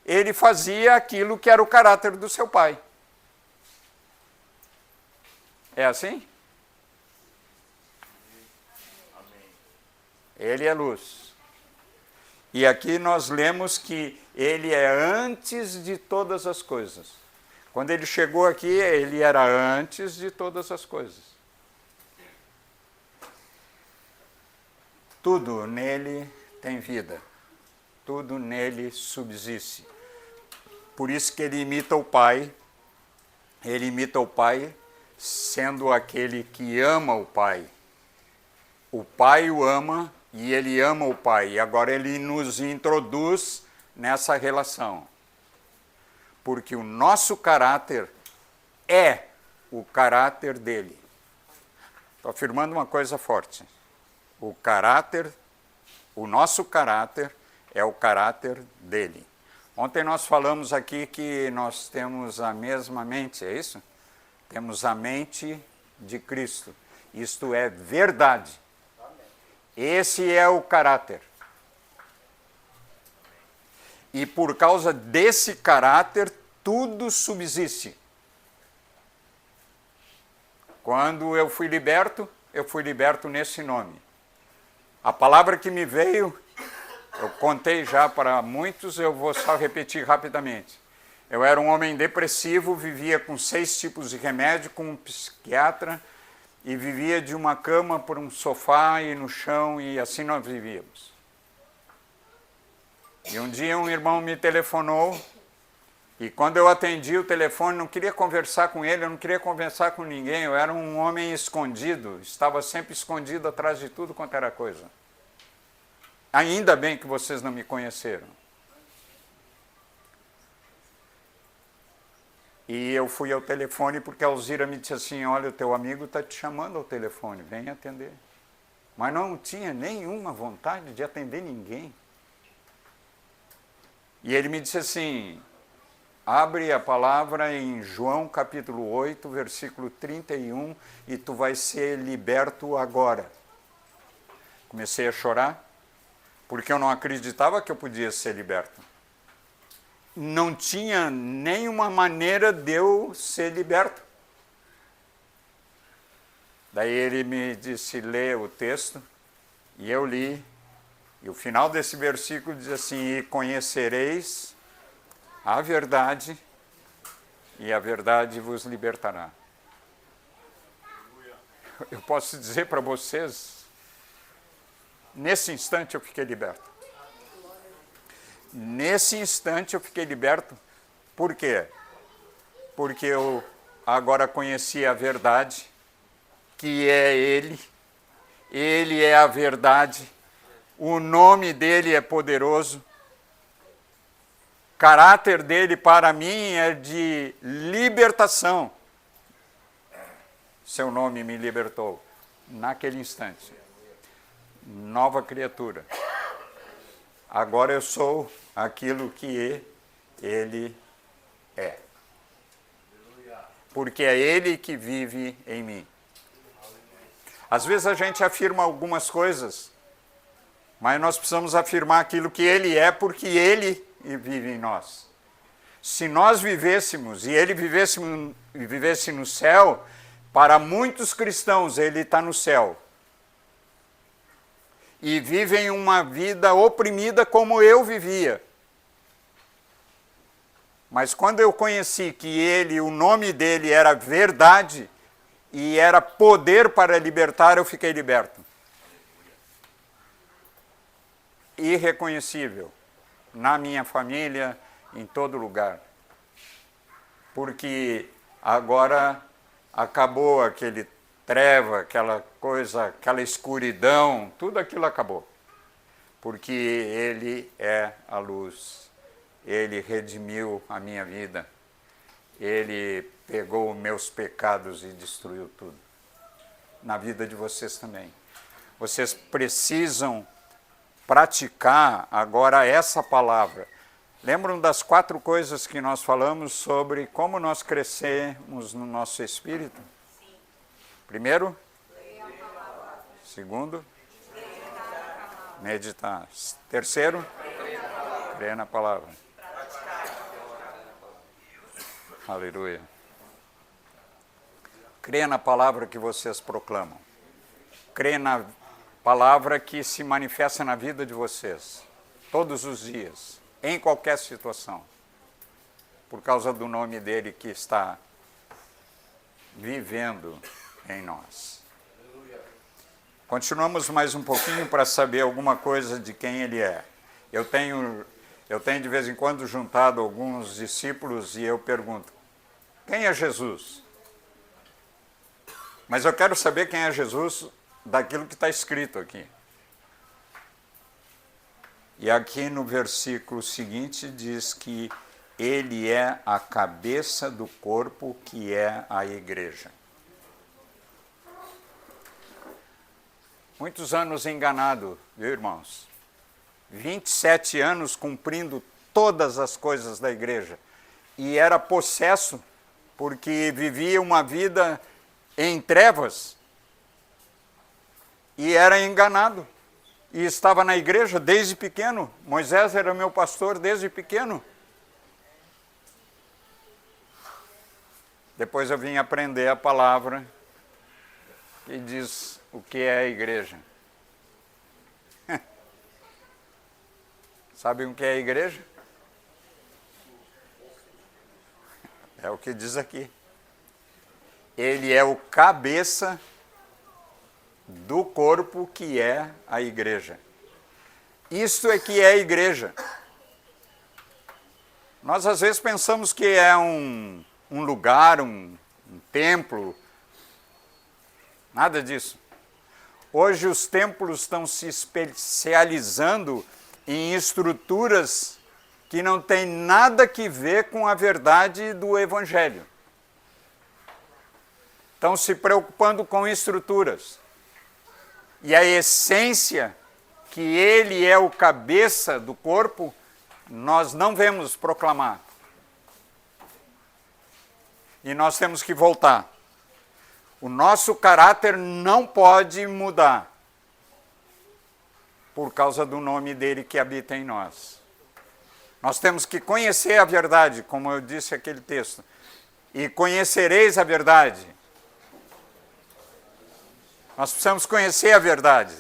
ele fazia aquilo que era o caráter do seu pai. É assim? Ele é luz. E aqui nós lemos que ele é antes de todas as coisas. Quando ele chegou aqui, ele era antes de todas as coisas. Tudo nele tem vida. Tudo nele subsiste. Por isso que ele imita o Pai. Ele imita o Pai sendo aquele que ama o Pai. O Pai o ama e ele ama o Pai. E agora ele nos introduz nessa relação. Porque o nosso caráter é o caráter dele. Estou afirmando uma coisa forte. O nosso caráter é o caráter dele. Ontem nós falamos aqui que nós temos a mesma mente, é isso? Temos a mente de Cristo. Isto é verdade. Esse é o caráter. E por causa desse caráter, tudo subsiste. Quando eu fui liberto nesse nome. A palavra que me veio, eu contei já para muitos, eu vou só repetir rapidamente. Eu era um homem depressivo, vivia com 6 tipos de remédio, com um psiquiatra, e vivia de uma cama por um sofá e no chão, e assim nós vivíamos. E um dia um irmão me telefonou, e quando eu atendi o telefone, não queria conversar com ele, eu não queria conversar com ninguém, eu era um homem escondido, estava sempre escondido atrás de tudo quanto era coisa. Ainda bem que vocês não me conheceram. E eu fui ao telefone porque a Alzira me disse assim, olha, o teu amigo está te chamando ao telefone, vem atender. Mas não tinha nenhuma vontade de atender ninguém. E ele me disse assim, abre a palavra em João capítulo 8, versículo 31, e tu vais ser liberto agora. Comecei a chorar, porque eu não acreditava que eu podia ser liberto. Não tinha nenhuma maneira de eu ser liberto. Daí ele me disse, lê o texto, e eu li, e o final desse versículo diz assim, e conhecereis a verdade, e a verdade vos libertará. Eu posso dizer para vocês, nesse instante eu fiquei liberto. Nesse instante eu fiquei liberto. Por quê? Porque eu agora conheci a verdade, que é Ele. Ele é a verdade. O nome dele é poderoso. O caráter dele para mim é de libertação. Seu nome me libertou naquele instante. Nova criatura. Agora eu sou aquilo que ele é. Porque é ele que vive em mim. Às vezes a gente afirma algumas coisas, mas nós precisamos afirmar aquilo que ele é, porque ele vive em nós. Se nós vivêssemos e ele vivesse no céu, para muitos cristãos ele está no céu. E vivem uma vida oprimida como eu vivia. Mas quando eu conheci que ele, o nome dele era verdade e era poder para libertar, eu fiquei liberto. Irreconhecível. Na minha família, em todo lugar. Porque agora acabou aquele treva, aquela coisa, aquela escuridão, tudo aquilo acabou. Porque ele é a luz. Ele redimiu a minha vida. Ele pegou meus pecados e destruiu tudo. Na vida de vocês também. Vocês precisam praticar agora essa palavra. Lembram das 4 coisas que nós falamos sobre como nós crescemos no nosso espírito? Primeiro, Segundo, meditar. Terceiro, crer na palavra. Aleluia. Crer na palavra que vocês proclamam. Crer na palavra que se manifesta na vida de vocês, todos os dias, em qualquer situação, por causa do nome dele que está vivendo em nós. Continuamos mais um pouquinho para saber alguma coisa de quem ele é. Eu tenho de vez em quando juntado alguns discípulos e eu pergunto, quem é Jesus? Mas eu quero saber quem é Jesus daquilo que está escrito aqui. E aqui no versículo seguinte diz que ele é a cabeça do corpo que é a igreja. Muitos anos enganado, viu, irmãos? 27 anos cumprindo todas as coisas da igreja. E era possesso, porque vivia uma vida em trevas. E era enganado. E estava na igreja desde pequeno. Moisés era meu pastor desde pequeno. Depois eu vim aprender a palavra que diz o que é a igreja. Sabem o que é a igreja? É o que diz aqui. Ele é o cabeça do corpo que é a igreja. Isto é que é a igreja. Nós às vezes pensamos que é um lugar, um templo. Nada disso. Hoje os templos estão se especializando em estruturas que não têm nada que ver com a verdade do Evangelho. Estão se preocupando com estruturas. E a essência, que ele é o cabeça do corpo, nós não vemos proclamar. E nós temos que voltar. O nosso caráter não pode mudar por causa do nome dele que habita em nós. Nós temos que conhecer a verdade, como eu disse aquele texto. E conhecereis a verdade. Nós precisamos conhecer a verdade.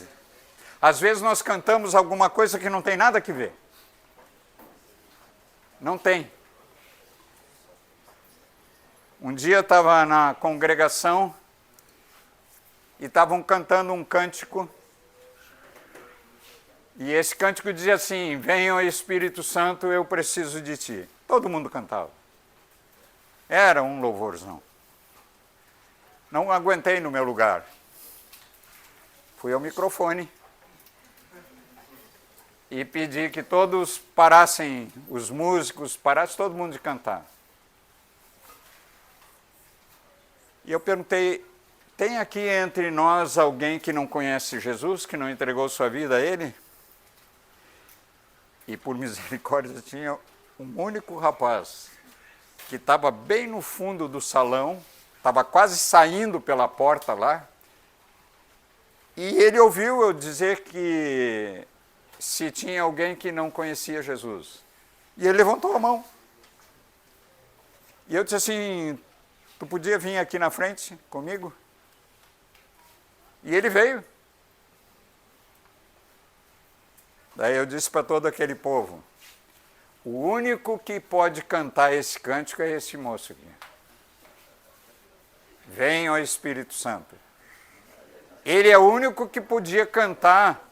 Às vezes nós cantamos alguma coisa que não tem nada a ver. Não tem. Um dia eu estava na congregação e estavam cantando um cântico. E esse cântico dizia assim, venha o Espírito Santo, eu preciso de ti. Todo mundo cantava. Era um louvorzão. Não aguentei no meu lugar. Fui ao microfone e pedi que todos parassem, os músicos, parassem todo mundo de cantar. E eu perguntei, tem aqui entre nós alguém que não conhece Jesus, que não entregou sua vida a Ele? E por misericórdia tinha um único rapaz que estava bem no fundo do salão, estava quase saindo pela porta lá, e ele ouviu eu dizer que se tinha alguém que não conhecia Jesus. E ele levantou a mão. E eu disse assim, tu podia vir aqui na frente comigo? E ele veio. Daí eu disse para todo aquele povo, o único que pode cantar esse cântico é esse moço aqui. Venha o Espírito Santo. Ele é o único que podia cantar,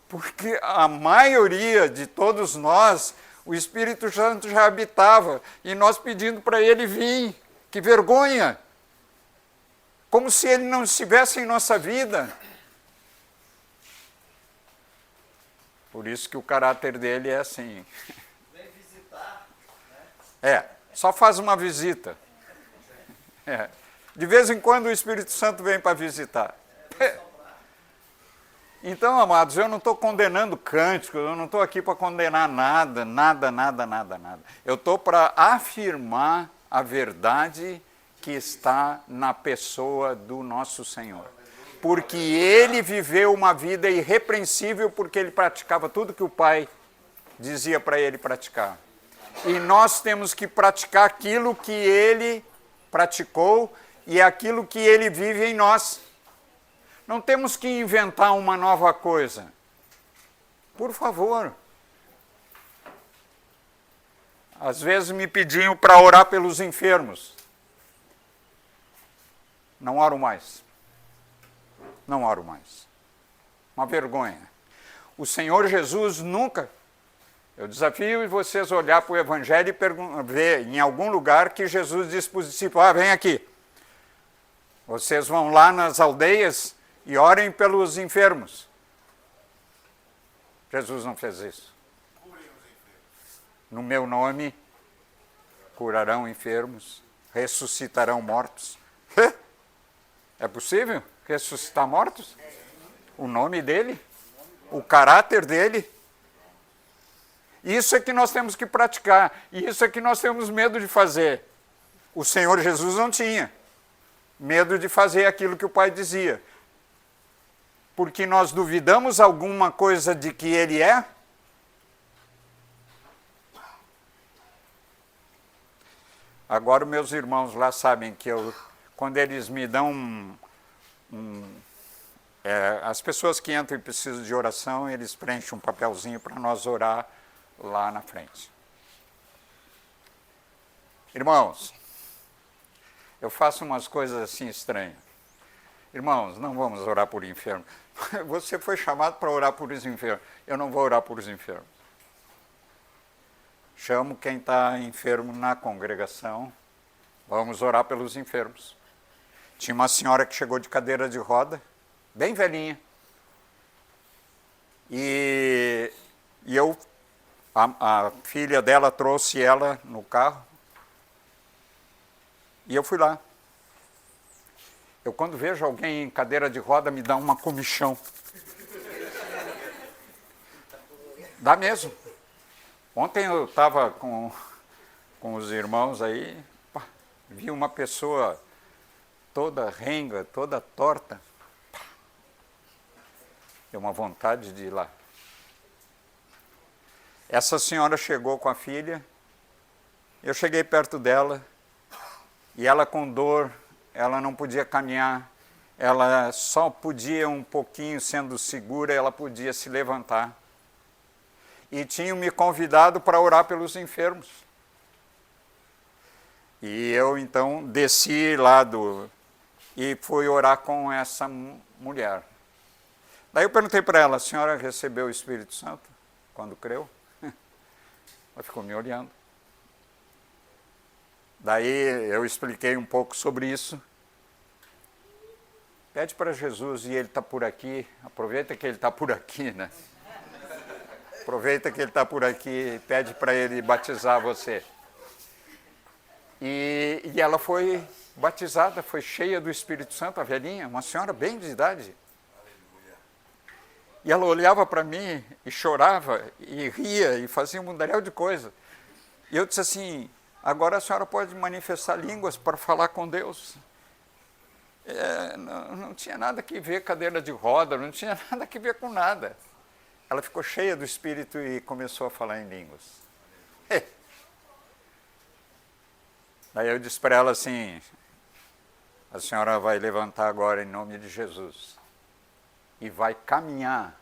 porque a maioria de todos nós, o Espírito Santo já habitava, e nós pedindo para ele vir. Que vergonha! Como se ele não estivesse em nossa vida. Por isso que o caráter dele é assim. Vem visitar, né? Só faz uma visita. De vez em quando o Espírito Santo vem para visitar. Então, amados, eu não estou condenando cânticos, eu não estou aqui para condenar nada. Eu estou para afirmar a verdade que está na pessoa do nosso Senhor. porque ele viveu uma vida irrepreensível, porque ele praticava tudo que o Pai dizia para ele praticar. E nós temos que praticar aquilo que ele praticou e aquilo que ele vive em nós. Não temos que inventar uma nova coisa. Por favor. Às vezes me pediam para orar pelos enfermos. Não oro mais. Não oro mais. Uma vergonha. O Senhor Jesus nunca... Eu desafio vocês a olhar para o Evangelho e ver em algum lugar que Jesus disse para os discípulos, vem aqui. Vocês vão lá nas aldeias e orem pelos enfermos. Jesus não fez isso. No meu nome, curarão enfermos, ressuscitarão mortos. É possível ressuscitar mortos? O nome dele? O caráter dele? Isso é que nós temos que praticar. Isso é que nós temos medo de fazer. O Senhor Jesus não tinha medo de fazer aquilo que o Pai dizia. Porque nós duvidamos alguma coisa de que ele é? Agora meus irmãos lá sabem que quando eles me dão as pessoas que entram e precisam de oração, eles preenchem um papelzinho para nós orar lá na frente. Irmãos, eu faço umas coisas assim estranhas. Irmãos, não vamos orar por enfermos. Você foi chamado para orar por os enfermos. Eu não vou orar por os enfermos. Chamo quem está enfermo na congregação. Vamos orar pelos enfermos. Tinha uma senhora que chegou de cadeira de roda, bem velhinha. E a filha dela trouxe ela no carro. E eu fui lá. Eu, quando vejo alguém em cadeira de roda, me dá uma comichão. Dá mesmo. Ontem eu estava com os irmãos aí, vi uma pessoa toda renga, toda torta. Deu uma vontade de ir lá. Essa senhora chegou com a filha, eu cheguei perto dela, e ela com dor, ela não podia caminhar, ela só podia um pouquinho, sendo segura, ela podia se levantar. E tinham me convidado para orar pelos enfermos. E eu então desci lá e fui orar com essa mulher. Daí eu perguntei para ela, a senhora recebeu o Espírito Santo quando creu? Ela ficou me olhando. Daí eu expliquei um pouco sobre isso. Pede para Jesus e ele está por aqui. Aproveita que ele está por aqui, né? Aproveita que ele está por aqui e pede para ele batizar você. E ela foi batizada, foi cheia do Espírito Santo, a velhinha, uma senhora bem de idade. E ela olhava para mim e chorava, e ria, e fazia um mundaréu de coisa. E eu disse assim, agora a senhora pode manifestar línguas para falar com Deus. Não tinha nada que ver cadeira de roda, não tinha nada que ver com nada. Ela ficou cheia do Espírito e começou a falar em línguas. Daí eu disse para ela assim, a senhora vai levantar agora em nome de Jesus e vai caminhar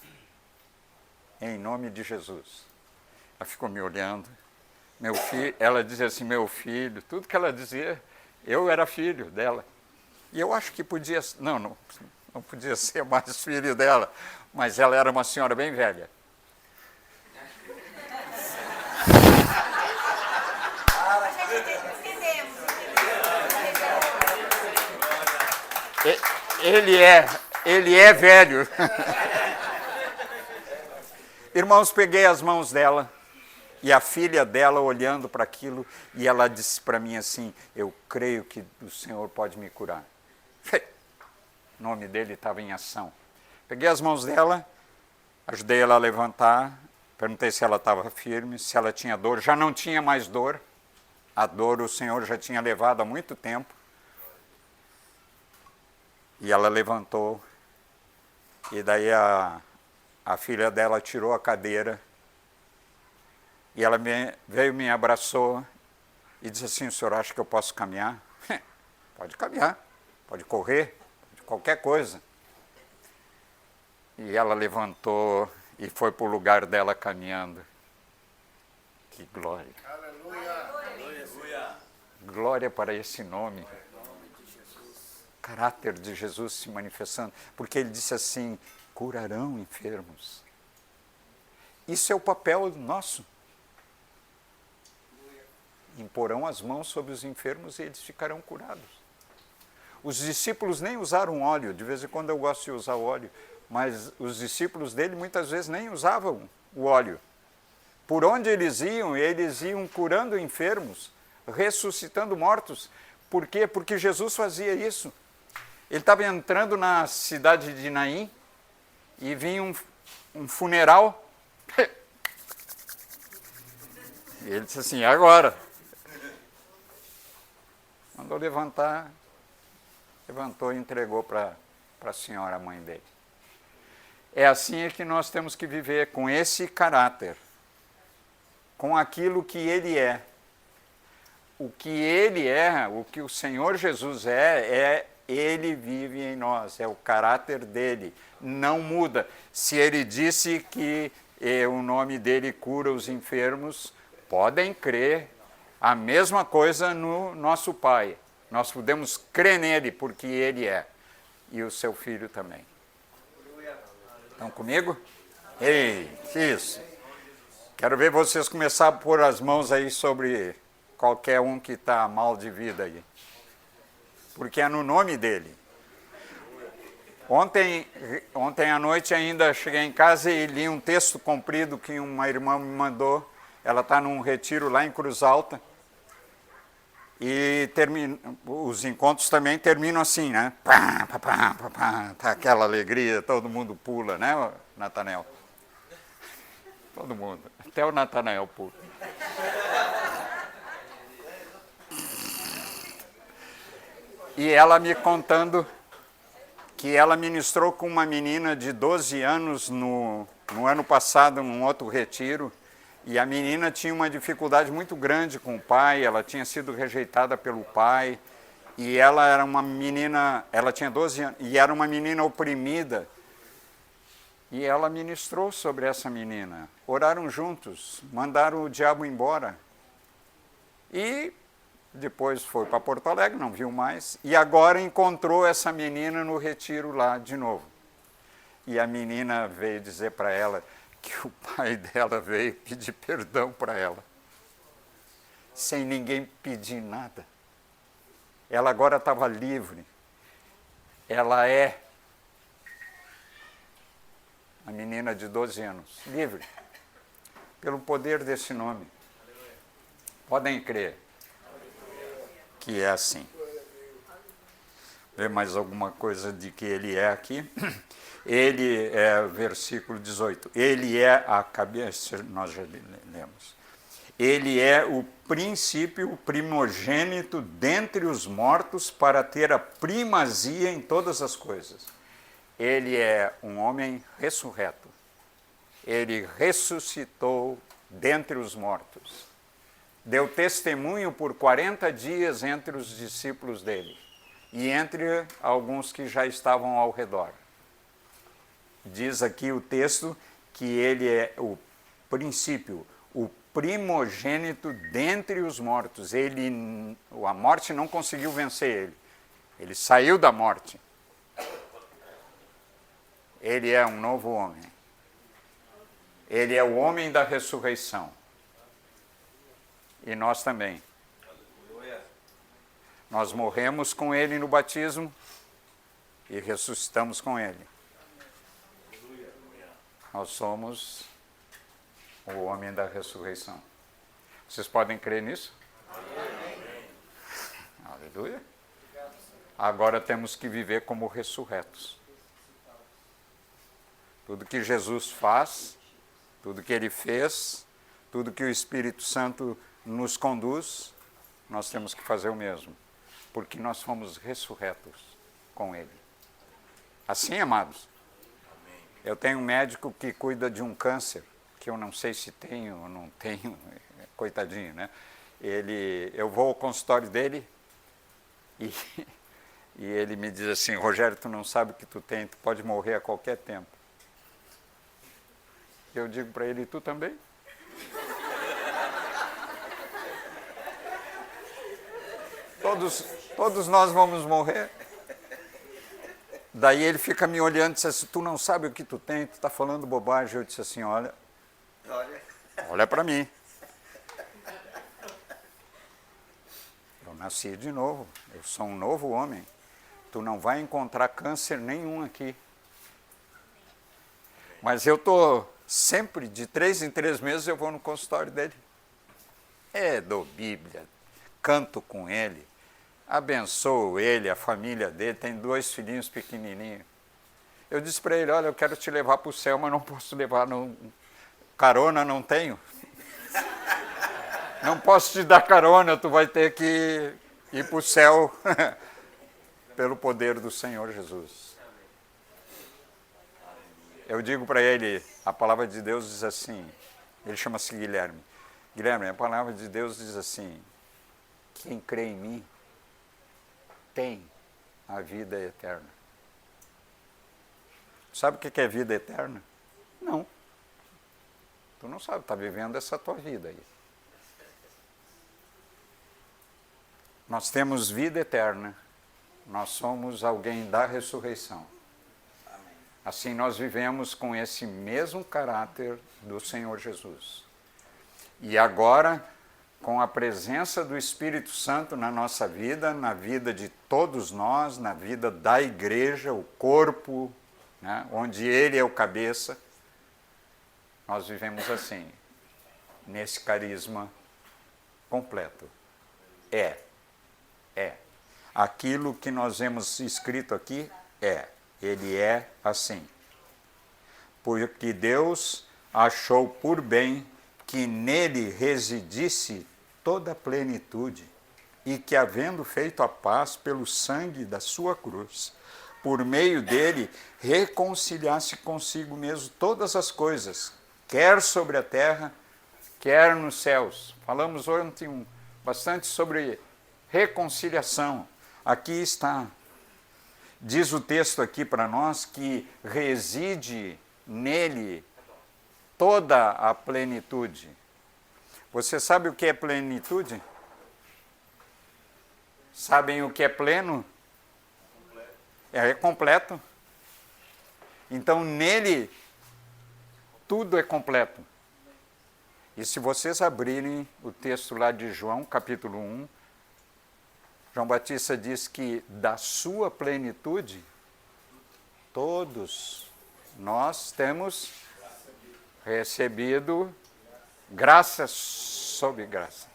em nome de Jesus. Ela ficou me olhando. Meu filho, ela dizia assim, meu filho, tudo que ela dizia, eu era filho dela. E eu acho que podia, não podia ser mais filho dela, mas ela era uma senhora bem velha. Ele é velho. Irmãos, peguei as mãos dela e a filha dela olhando para aquilo e ela disse para mim assim, eu creio que o Senhor pode me curar. O nome dele estava em ação. Peguei as mãos dela, ajudei ela a levantar, perguntei se ela estava firme, se ela tinha dor. Já não tinha mais dor. A dor o Senhor já tinha levado há muito tempo. E ela levantou E daí a filha dela tirou a cadeira e ela veio, me abraçou e disse assim: o senhor acha que eu posso caminhar? Pode caminhar, pode correr, pode qualquer coisa. E ela levantou e foi para o lugar dela caminhando. Que glória! Aleluia. Glória para esse nome. Caráter de Jesus se manifestando. Porque ele disse assim: curarão enfermos. Isso é o papel nosso. Imporão as mãos sobre os enfermos e eles ficarão curados. Os discípulos nem usaram óleo, de vez em quando eu gosto de usar óleo, mas os discípulos dele muitas vezes nem usavam o óleo. Por onde eles iam curando enfermos, ressuscitando mortos. Por quê? Porque Jesus fazia isso. Ele estava entrando na cidade de Naim e vinha um funeral. E ele disse assim: agora. Mandou levantar, levantou e entregou para a senhora, a mãe dele. É assim que nós temos que viver, com esse caráter, com aquilo que ele é. O que ele é, o que o Senhor Jesus ele vive em nós, é o caráter dele, não muda. Se ele disse que o nome dele cura os enfermos, podem crer. A mesma coisa no nosso Pai. Nós podemos crer nele porque ele é. E o seu filho também. Estão comigo? Ei, isso. Quero ver vocês começar a pôr as mãos aí sobre qualquer um que está mal de vida aí. Porque é no nome dele. Ontem à noite ainda cheguei em casa e li um texto comprido que uma irmã me mandou. Ela está num retiro lá em Cruz Alta. E os encontros também terminam assim, né? Pá, pá, pá, pá, pá, tá aquela alegria, todo mundo pula, né, Natanael? Todo mundo, até o Natanael pula. E ela me contando que ela ministrou com uma menina de 12 anos no ano passado, num outro retiro. E a menina tinha uma dificuldade muito grande com o pai, ela tinha sido rejeitada pelo pai, e ela era uma menina, ela tinha 12 anos, e era uma menina oprimida. E ela ministrou sobre essa menina, oraram juntos, mandaram o diabo embora. E depois foi para Porto Alegre, não viu mais, e agora encontrou essa menina no retiro lá de novo. E a menina veio dizer para ela que o pai dela veio pedir perdão para ela, sem ninguém pedir nada. Ela agora estava livre. Ela é a menina de 12 anos, livre, pelo poder desse nome. Podem crer que é assim. Vê mais alguma coisa de que ele é aqui? Ele é, versículo 18, ele é a cabeça, nós já lemos. Ele é o princípio, o primogênito dentre os mortos para ter a primazia em todas as coisas. Ele é um homem ressurreto. Ele ressuscitou dentre os mortos. Deu testemunho por 40 dias entre os discípulos dele e entre alguns que já estavam ao redor. Diz aqui o texto que ele é o princípio, o primogênito dentre os mortos. A morte não conseguiu vencer ele. Ele saiu da morte. Ele é um novo homem. Ele é o homem da ressurreição. E nós também. Nós morremos com ele no batismo e ressuscitamos com ele. Nós somos o homem da ressurreição. Vocês podem crer nisso? Amém. Aleluia. Agora temos que viver como ressurretos. Tudo que Jesus faz, tudo que ele fez, tudo que o Espírito Santo nos conduz, nós temos que fazer o mesmo, porque nós fomos ressurretos com ele. Assim, amados? Eu tenho um médico que cuida de um câncer, que eu não sei se tenho ou não tenho, coitadinho, né? Eu vou ao consultório dele e, e ele me diz assim, Rogério, tu não sabe o que tu tem, tu pode morrer a qualquer tempo. Eu digo para ele, tu também? Todos nós vamos morrer. Daí ele fica me olhando e diz assim, tu não sabe o que tu tem, tu está falando bobagem. Eu disse assim, olha para mim. Eu nasci de novo, eu sou um novo homem. Tu não vai encontrar câncer nenhum aqui. Mas eu estou sempre, de 3 em 3 meses, eu vou no consultório dele. Dou Bíblia, canto com ele, abençoo ele, a família dele, tem 2 filhinhos pequenininhos. Eu disse para ele, olha, eu quero te levar para o céu, mas não posso levar, não, carona não tenho. Não posso te dar carona, tu vai ter que ir para o céu pelo poder do Senhor Jesus. Eu digo para ele, a palavra de Deus diz assim, ele chama-se Guilherme. Guilherme, a palavra de Deus diz assim, quem crê em mim tem a vida eterna. Sabe o que é vida eterna? Não. Tu não sabe, está vivendo essa tua vida aí. Nós temos vida eterna, nós somos alguém da ressurreição. Assim nós vivemos com esse mesmo caráter do Senhor Jesus. E agora, com a presença do Espírito Santo na nossa vida, na vida de todos nós, na vida da igreja, o corpo, né, onde Ele é o cabeça, nós vivemos assim, nesse carisma completo. Aquilo que nós vemos escrito aqui ele é assim. Porque Deus achou por bem que nele residisse toda a plenitude, e que, havendo feito a paz pelo sangue da sua cruz, por meio dele reconciliasse consigo mesmo todas as coisas, quer sobre a terra, quer nos céus. Falamos ontem bastante sobre reconciliação. Aqui está. Diz o texto aqui para nós que reside nele toda a plenitude. Você sabe o que é plenitude? Sabem o que é pleno? É completo. Então, nele, tudo é completo. E se vocês abrirem o texto lá de João, capítulo 1, João Batista diz que da sua plenitude, todos nós temos recebido graça sobre graça.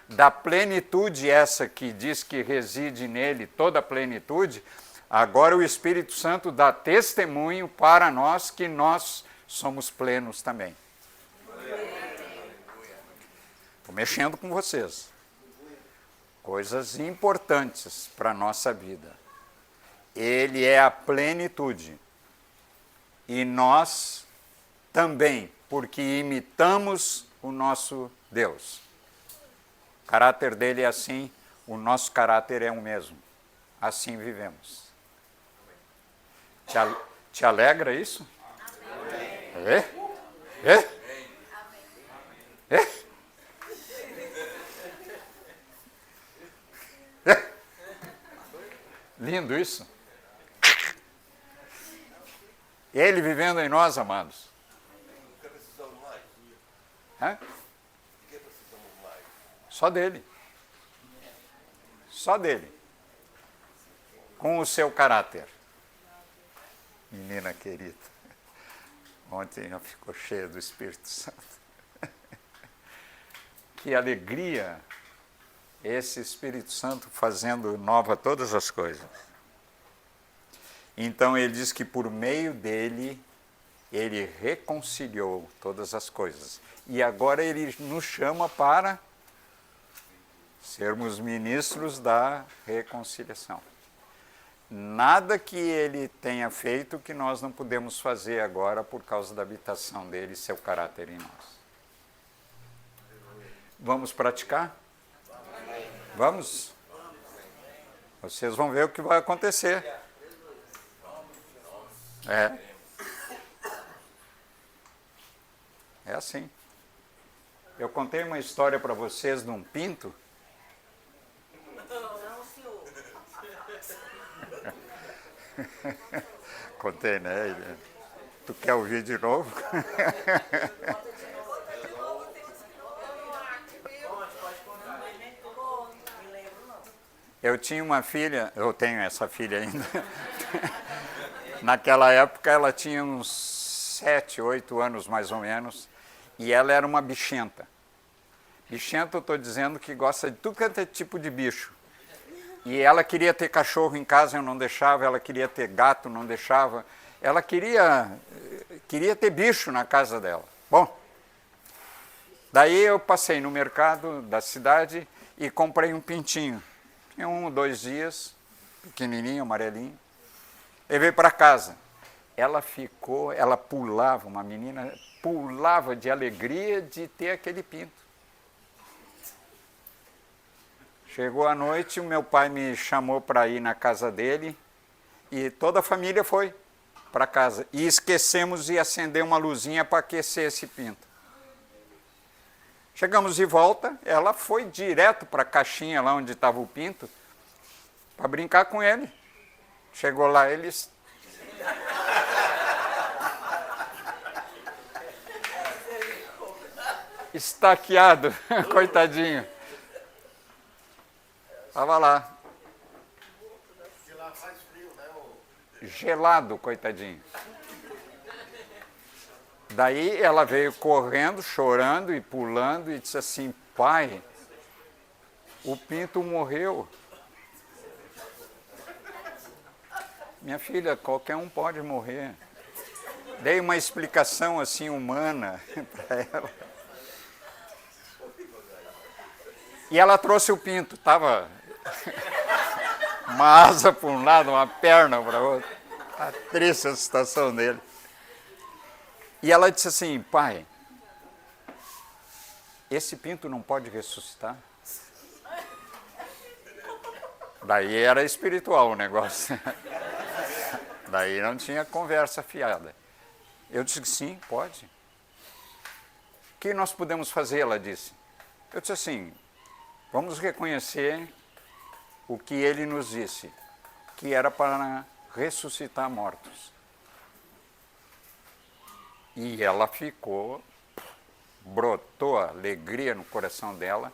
Da plenitude essa que diz que reside nele toda a plenitude, agora o Espírito Santo dá testemunho para nós que nós somos plenos também. Estou mexendo com vocês. Coisas importantes para a nossa vida. Ele é a plenitude. E nós também, porque imitamos o nosso Deus. O caráter dele é assim, o nosso caráter é o mesmo. Assim vivemos. Te alegra isso? Lindo isso. Ele vivendo em nós, amados. Só dele. Só dele. Com o seu caráter. Menina querida. Ontem já ficou cheia do Espírito Santo. Que alegria esse Espírito Santo fazendo nova todas as coisas. Então ele diz que por meio dele, ele reconciliou todas as coisas. E agora ele nos chama para sermos ministros da reconciliação. nada que ele tenha feito que nós não podemos fazer agora por causa da habitação dele e seu caráter em nós. Vamos praticar? Vamos? Vocês vão ver o que vai acontecer. É assim. Eu contei uma história para vocês de um pinto. Contei, né? Tu quer ouvir de novo? Eu tinha uma filha, eu tenho essa filha ainda. Naquela época ela tinha uns 7, 8 anos mais ou menos, e ela era uma bichenta. Bichenta eu estou dizendo que gosta de tudo quanto é tipo de bicho. E ela queria ter cachorro em casa, eu não deixava, ela queria ter gato, não deixava. Ela queria ter bicho na casa dela. Bom, daí eu passei no mercado da cidade e comprei um pintinho. Tinha 1 ou 2 dias, pequenininho, amarelinho. Levei para casa. Ela pulava, uma menina pulava de alegria de ter aquele pinto. Chegou a noite, o meu pai me chamou para ir na casa dele e toda a família foi para casa. E esquecemos de acender uma luzinha para aquecer esse pinto. Chegamos de volta, ela foi direto para a caixinha lá onde estava o pinto para brincar com ele. Chegou lá, eles... estaqueado, coitadinho. Estava lá. E lá faz frio, né? Gelado, coitadinho. Daí ela veio correndo, chorando e pulando e disse assim: pai, o pinto morreu. Minha filha, qualquer um pode morrer. Dei uma explicação assim humana para ela. E ela trouxe o pinto, estava uma asa para um lado, uma perna para o outro. Está triste a situação dele. E ela disse assim: pai, esse pinto não pode ressuscitar? Daí era espiritual o negócio. Daí não tinha conversa fiada. Eu disse que sim, pode. O que nós podemos fazer? Ela disse. Eu disse assim: vamos reconhecer o que ele nos disse, que era para ressuscitar mortos. E ela ficou, brotou a alegria no coração dela.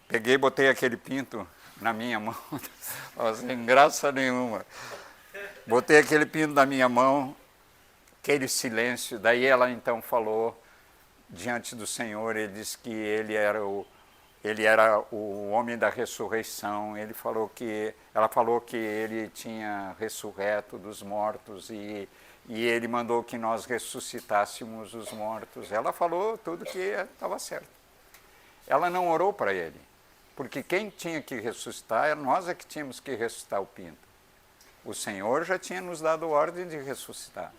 Peguei e botei aquele pinto na minha mão, sem graça nenhuma. Botei aquele pinto na minha mão, aquele silêncio. Daí ela então falou diante do Senhor, ele disse que ele era o homem da ressurreição. Ela falou que ele tinha ressurreto dos mortos e ele mandou que nós ressuscitássemos os mortos. Ela falou tudo que estava certo. Ela não orou para ele, porque quem tinha que ressuscitar, nós é que tínhamos que ressuscitar o pinto. O Senhor já tinha nos dado ordem de ressuscitar.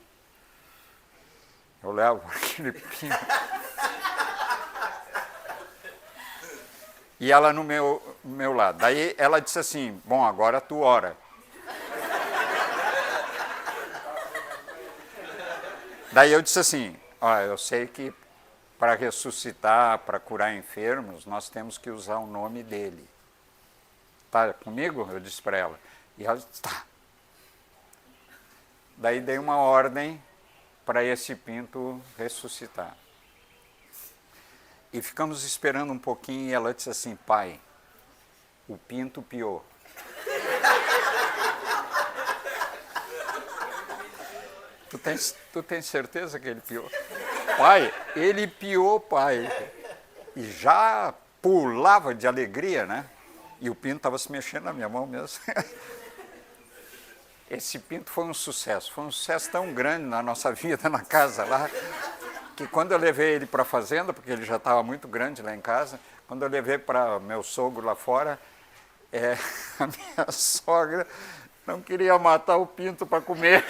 Eu levo aquele pinto. E ela no meu lado. Daí ela disse assim: bom, agora tu ora. Daí eu disse assim: eu sei que para ressuscitar, para curar enfermos, nós temos que usar o nome dele. Tá comigo? Eu disse para ela. E ela disse: tá. Daí dei uma ordem para esse pinto ressuscitar. E ficamos esperando um pouquinho e ela disse assim: pai, o pinto piou. Tu tens certeza que ele piou? Pai, ele piou, pai. E já pulava de alegria, né? E o pinto estava se mexendo na minha mão mesmo. Esse pinto foi um sucesso tão grande na nossa vida, na casa lá, que quando eu levei ele para a fazenda, porque ele já estava muito grande lá em casa, quando eu levei para meu sogro lá fora, A minha sogra não queria matar o pinto para comer.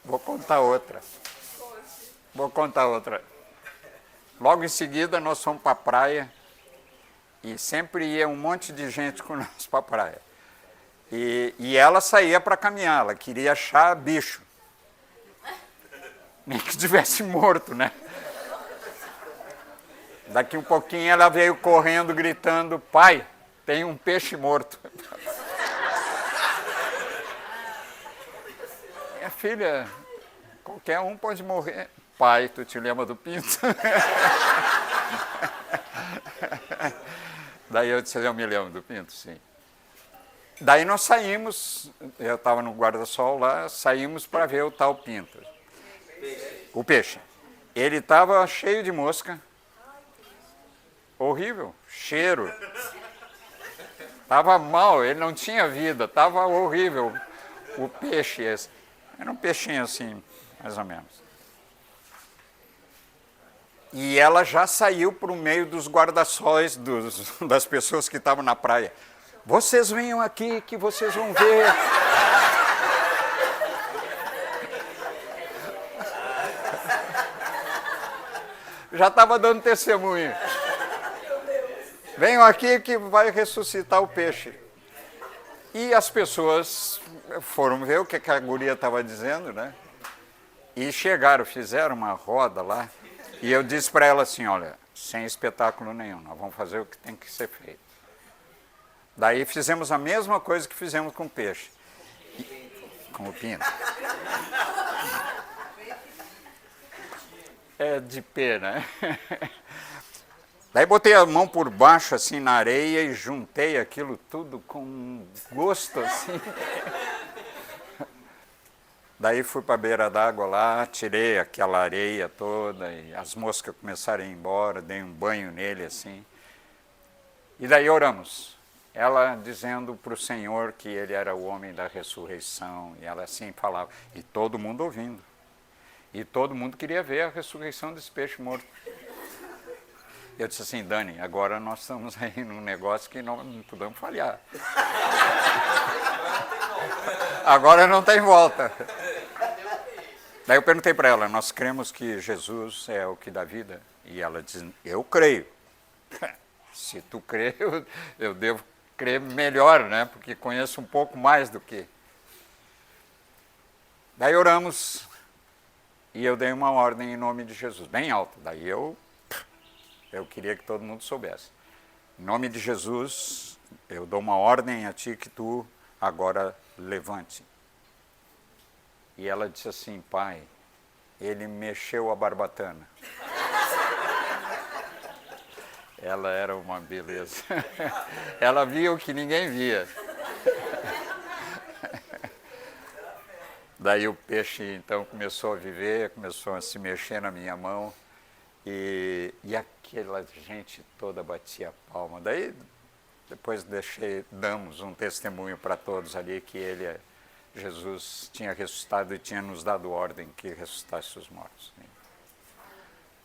Vou contar outra. Logo em seguida, nós fomos para a praia e sempre ia um monte de gente com nós para a praia. E ela saía para caminhar, ela queria achar bicho. Nem que tivesse morto, né? Daqui um pouquinho ela veio correndo, gritando: pai, tem um peixe morto. Minha filha, qualquer um pode morrer. Pai, tu te lembra do pinto? Daí eu disse: eu me lembro do pinto, sim. Daí nós saímos, eu estava no guarda-sol lá, saímos para ver o tal pinto. O peixe. Ele estava cheio de mosca. Horrível. Cheiro. Estava mal, ele não tinha vida, estava horrível o peixe esse. Era um peixinho assim, mais ou menos. E ela já saiu para o meio dos guarda-sóis das pessoas que estavam na praia. Vocês venham aqui que vocês vão ver. Já estava dando testemunho. Venham aqui que vai ressuscitar o peixe. E as pessoas foram ver o que a guria estava dizendo, né? E chegaram, fizeram uma roda lá. E eu disse para ela assim: olha, sem espetáculo nenhum, nós vamos fazer o que tem que ser feito. Daí fizemos a mesma coisa que fizemos com o peixe. Com o pinto. É de pena, né? Daí botei a mão por baixo, assim, na areia e juntei aquilo tudo com gosto, assim. Daí fui para a beira d'água lá, tirei aquela areia toda e as moscas começaram a ir embora, dei um banho nele, assim. E daí oramos. Ela dizendo para o Senhor que ele era o homem da ressurreição, e ela assim falava, e todo mundo ouvindo. E todo mundo queria ver a ressurreição desse peixe morto. Eu disse assim: Dani, agora nós estamos aí num negócio que não podemos falhar. Agora não tem volta. Daí eu perguntei para ela: nós cremos que Jesus é o que dá vida? E ela diz: eu creio. Se tu crê, eu devo crer melhor, né? Porque conheço um pouco mais do que. Daí oramos e eu dei uma ordem em nome de Jesus, bem alta. Daí eu queria que todo mundo soubesse. Em nome de Jesus, eu dou uma ordem a ti que tu agora levante. E ela disse assim: pai, ele mexeu a barbatana. Ela era uma beleza. Ela via o que ninguém via. Daí o peixe então começou a viver, começou a se mexer na minha mão. E aquela gente toda batia a palma. Daí depois damos um testemunho para todos ali que Jesus tinha ressuscitado e tinha nos dado ordem que ressuscitasse os mortos.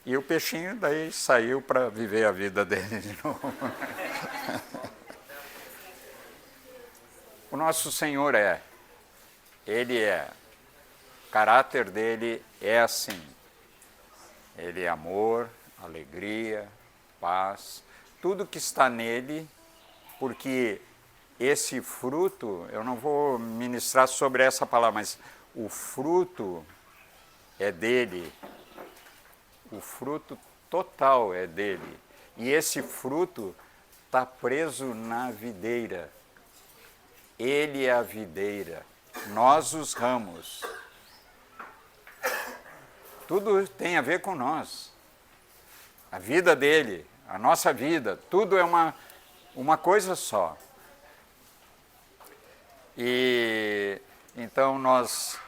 E o peixinho daí saiu para viver a vida dele de novo. O nosso Senhor Ele o caráter dele é assim. Ele é amor, alegria, paz, tudo que está nele, porque esse fruto, eu não vou ministrar sobre essa palavra, mas o fruto é dele, o fruto total é dele. E esse fruto está preso na videira. Ele é a videira, nós os ramos. Tudo tem a ver com nós. A vida dele, a nossa vida, tudo é uma coisa só. E então nós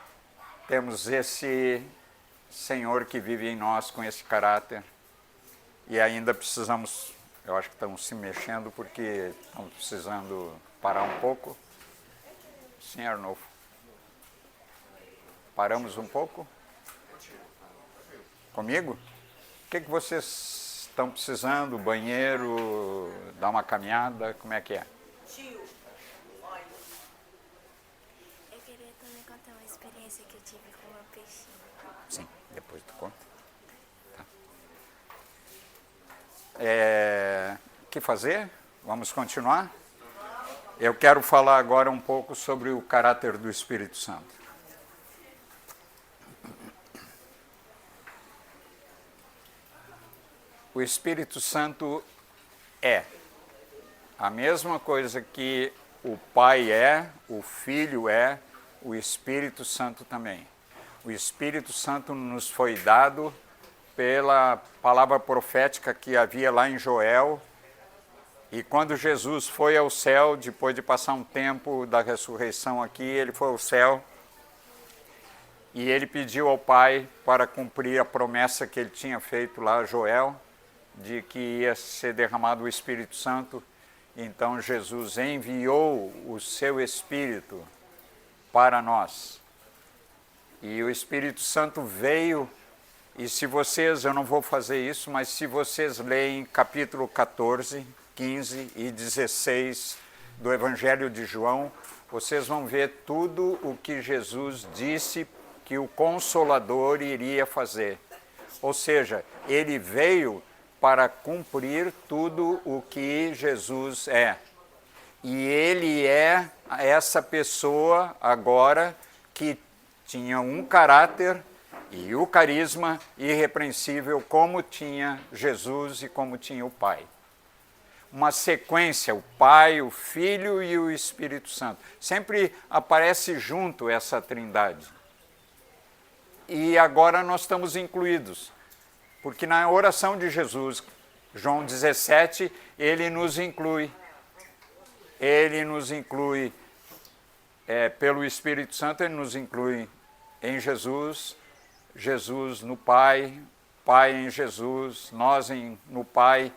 temos esse Senhor que vive em nós com esse caráter. E ainda precisamos, eu acho que estamos se mexendo porque estamos precisando parar um pouco. Sim, Arnolfo. Paramos um pouco? Comigo? O que vocês estão precisando? Banheiro? Dar uma caminhada? Como é que é? Tio, olha. Eu queria também contar uma experiência que eu tive com o meu peixinho. Sim, depois tu conta. Tá. O que fazer? Vamos continuar? Eu quero falar agora um pouco sobre o caráter do Espírito Santo. O Espírito Santo é a mesma coisa que o Pai é, o Filho é, o Espírito Santo também. O Espírito Santo nos foi dado pela palavra profética que havia lá em Joel. E quando Jesus foi ao céu, depois de passar um tempo da ressurreição aqui, ele foi ao céu e ele pediu ao Pai para cumprir a promessa que ele tinha feito lá a Joel, de que ia ser derramado o Espírito Santo. Então Jesus enviou o seu Espírito para nós. E o Espírito Santo veio, e se vocês, eu não vou fazer isso, mas se vocês leem capítulo 14, 15 e 16 do Evangelho de João, vocês vão ver tudo o que Jesus disse que o Consolador iria fazer. Ou seja, ele veio para cumprir tudo o que Jesus é. E ele é essa pessoa agora que tinha um caráter e o carisma irrepreensível como tinha Jesus e como tinha o Pai. Uma sequência, o Pai, o Filho e o Espírito Santo. Sempre aparece junto essa trindade. E agora nós estamos incluídos, porque na oração de Jesus, João 17, ele nos inclui. Ele nos inclui pelo Espírito Santo, ele nos inclui em Jesus, Jesus no Pai, Pai em Jesus, nós no Pai.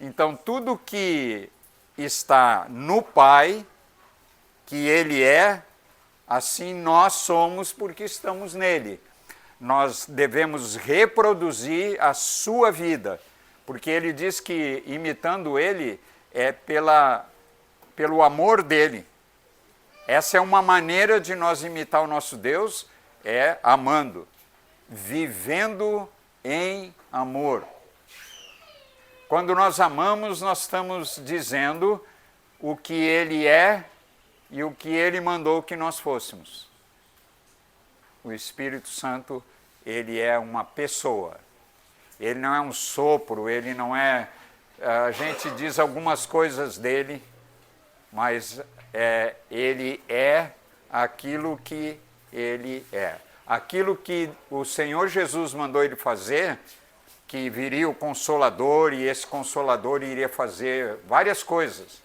Então, tudo que está no Pai, que Ele é, assim nós somos porque estamos nele. Nós devemos reproduzir a sua vida, porque Ele diz que imitando Ele é pelo amor dEle. Essa é uma maneira de nós imitar o nosso Deus, é amando, vivendo em amor. Quando nós amamos, nós estamos dizendo o que Ele é e o que Ele mandou que nós fôssemos. O Espírito Santo, ele é uma pessoa. Ele não é um sopro, ele não é... A gente diz algumas coisas dele, mas ele é aquilo que ele é. Aquilo que o Senhor Jesus mandou ele fazer, que viria o Consolador, e esse Consolador iria fazer várias coisas.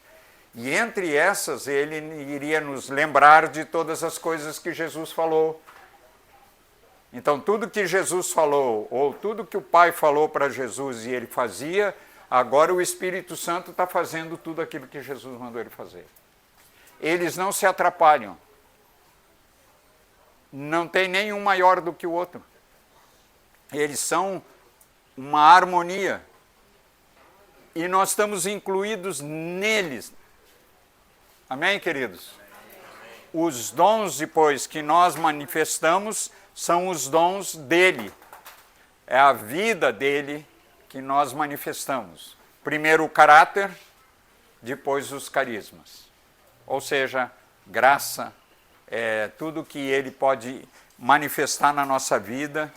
E entre essas, ele iria nos lembrar de todas as coisas que Jesus falou. Então, tudo que Jesus falou, ou tudo que o Pai falou para Jesus e ele fazia, agora o Espírito Santo está fazendo tudo aquilo que Jesus mandou ele fazer. Eles não se atrapalham. Não tem nenhum maior do que o outro. Eles são uma harmonia. E nós estamos incluídos neles. Amém, queridos? Os dons, depois, que nós manifestamos, são os dons dele. É a vida dele que nós manifestamos. Primeiro o caráter, depois os carismas. Ou seja, graça, tudo que ele pode manifestar na nossa vida,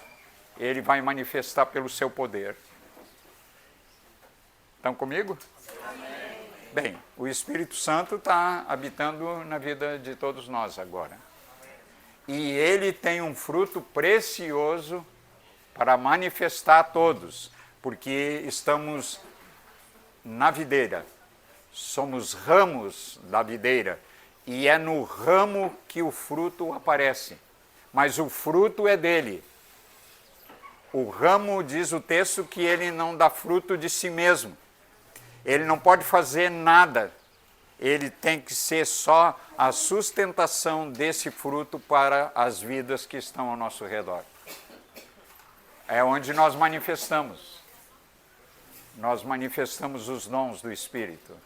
ele vai manifestar pelo seu poder. Estão comigo? Amém. Bem, o Espírito Santo está habitando na vida de todos nós agora. E ele tem um fruto precioso para manifestar a todos, porque estamos na videira, somos ramos da videira, e é no ramo que o fruto aparece, mas o fruto é dele. O ramo, diz o texto, que ele não dá fruto de si mesmo. Ele não pode fazer nada. ele tem que ser só a sustentação desse fruto para as vidas que estão ao nosso redor. É onde nós manifestamos. Nós manifestamos os dons do Espírito.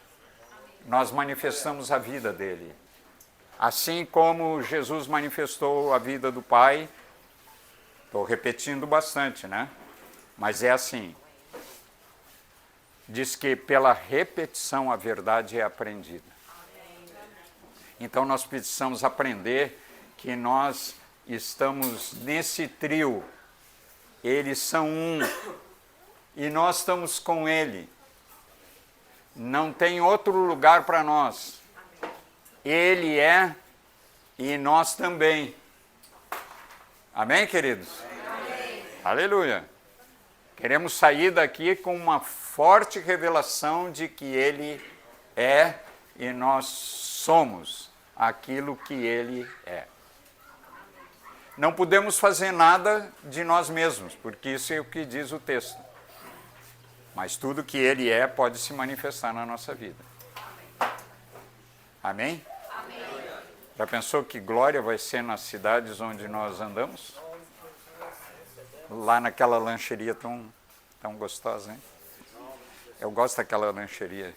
Nós manifestamos a vida dele. Assim como Jesus manifestou a vida do Pai, estou repetindo bastante, né? Mas é assim. Diz que pela repetição a verdade é aprendida. Então nós precisamos aprender que nós estamos nesse trio. Eles são um. E nós estamos com ele. Não tem outro lugar para nós. Ele é e nós também. Amém, queridos? Amém. Aleluia. Queremos sair daqui com uma forte revelação de que ele é e nós somos aquilo que ele é. Não podemos fazer nada de nós mesmos, porque isso é o que diz o texto. Mas tudo que ele é pode se manifestar na nossa vida. Amém? Amém. Já pensou que glória vai ser nas cidades onde nós andamos? Lá naquela lancheria tão gostosa, hein? Eu gosto daquela lancheria.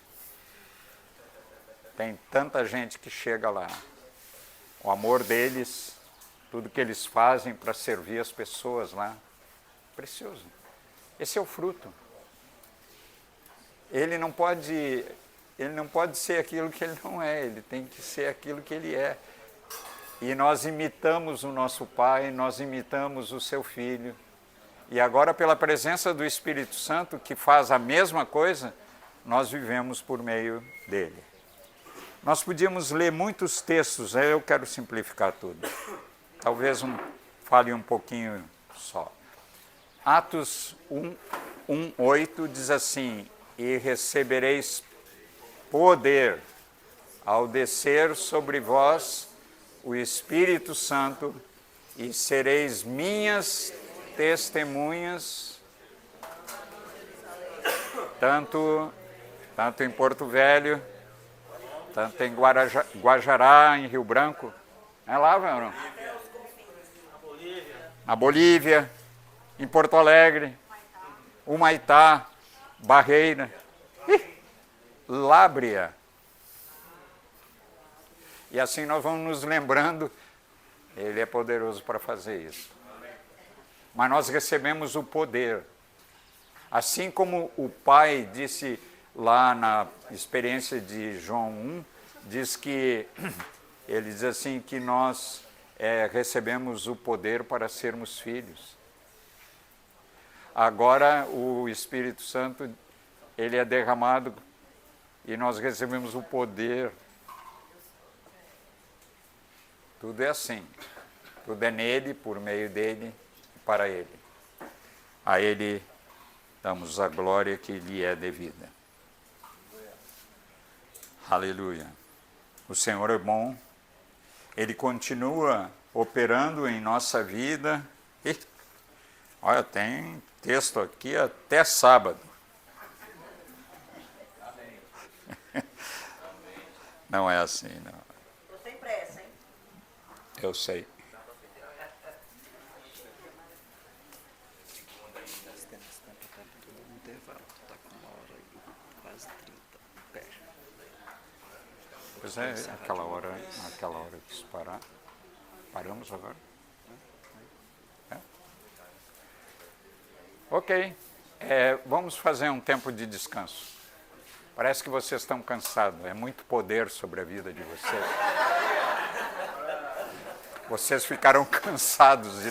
Tem tanta gente que chega lá. O amor deles, tudo que eles fazem para servir as pessoas lá. Precioso. Esse é o fruto. Ele não pode ser aquilo que ele não é, ele tem que ser aquilo que ele é. E nós imitamos o nosso Pai, nós imitamos o seu Filho. E agora, pela presença do Espírito Santo, que faz a mesma coisa, nós vivemos por meio dele. Nós podíamos ler muitos textos, eu quero simplificar tudo. Talvez fale um pouquinho só. Atos 1:8 diz assim: e recebereis poder ao descer sobre vós o Espírito Santo, e sereis minhas testemunhas, tanto em Porto Velho, tanto em Guajará, em Rio Branco, é lá, não? Na Bolívia, em Porto Alegre, Humaitá, Barreira, Lábrea. E assim nós vamos nos lembrando, ele é poderoso para fazer isso. Mas nós recebemos o poder. Assim como o Pai disse lá na experiência de João 1, diz que, ele diz assim, que nós recebemos o poder para sermos filhos. Agora o Espírito Santo, ele é derramado e nós recebemos o poder. Tudo é assim. Tudo é nele, por meio dele e para ele. A ele damos a glória que lhe é devida. Aleluia. O Senhor é bom. Ele continua operando em nossa vida. E, olha, tem texto aqui até sábado. Não é assim, não. Tô sem pressa, hein? Eu sei. Pois é, aquela hora quis parar. Paramos agora? É? Ok. Vamos fazer um tempo de descanso. Parece que vocês estão cansados. É muito poder sobre a vida de vocês. Vocês ficaram cansados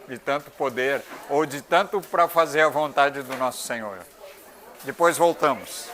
de tanto poder, ou de tanto para fazer a vontade do nosso Senhor. Depois voltamos.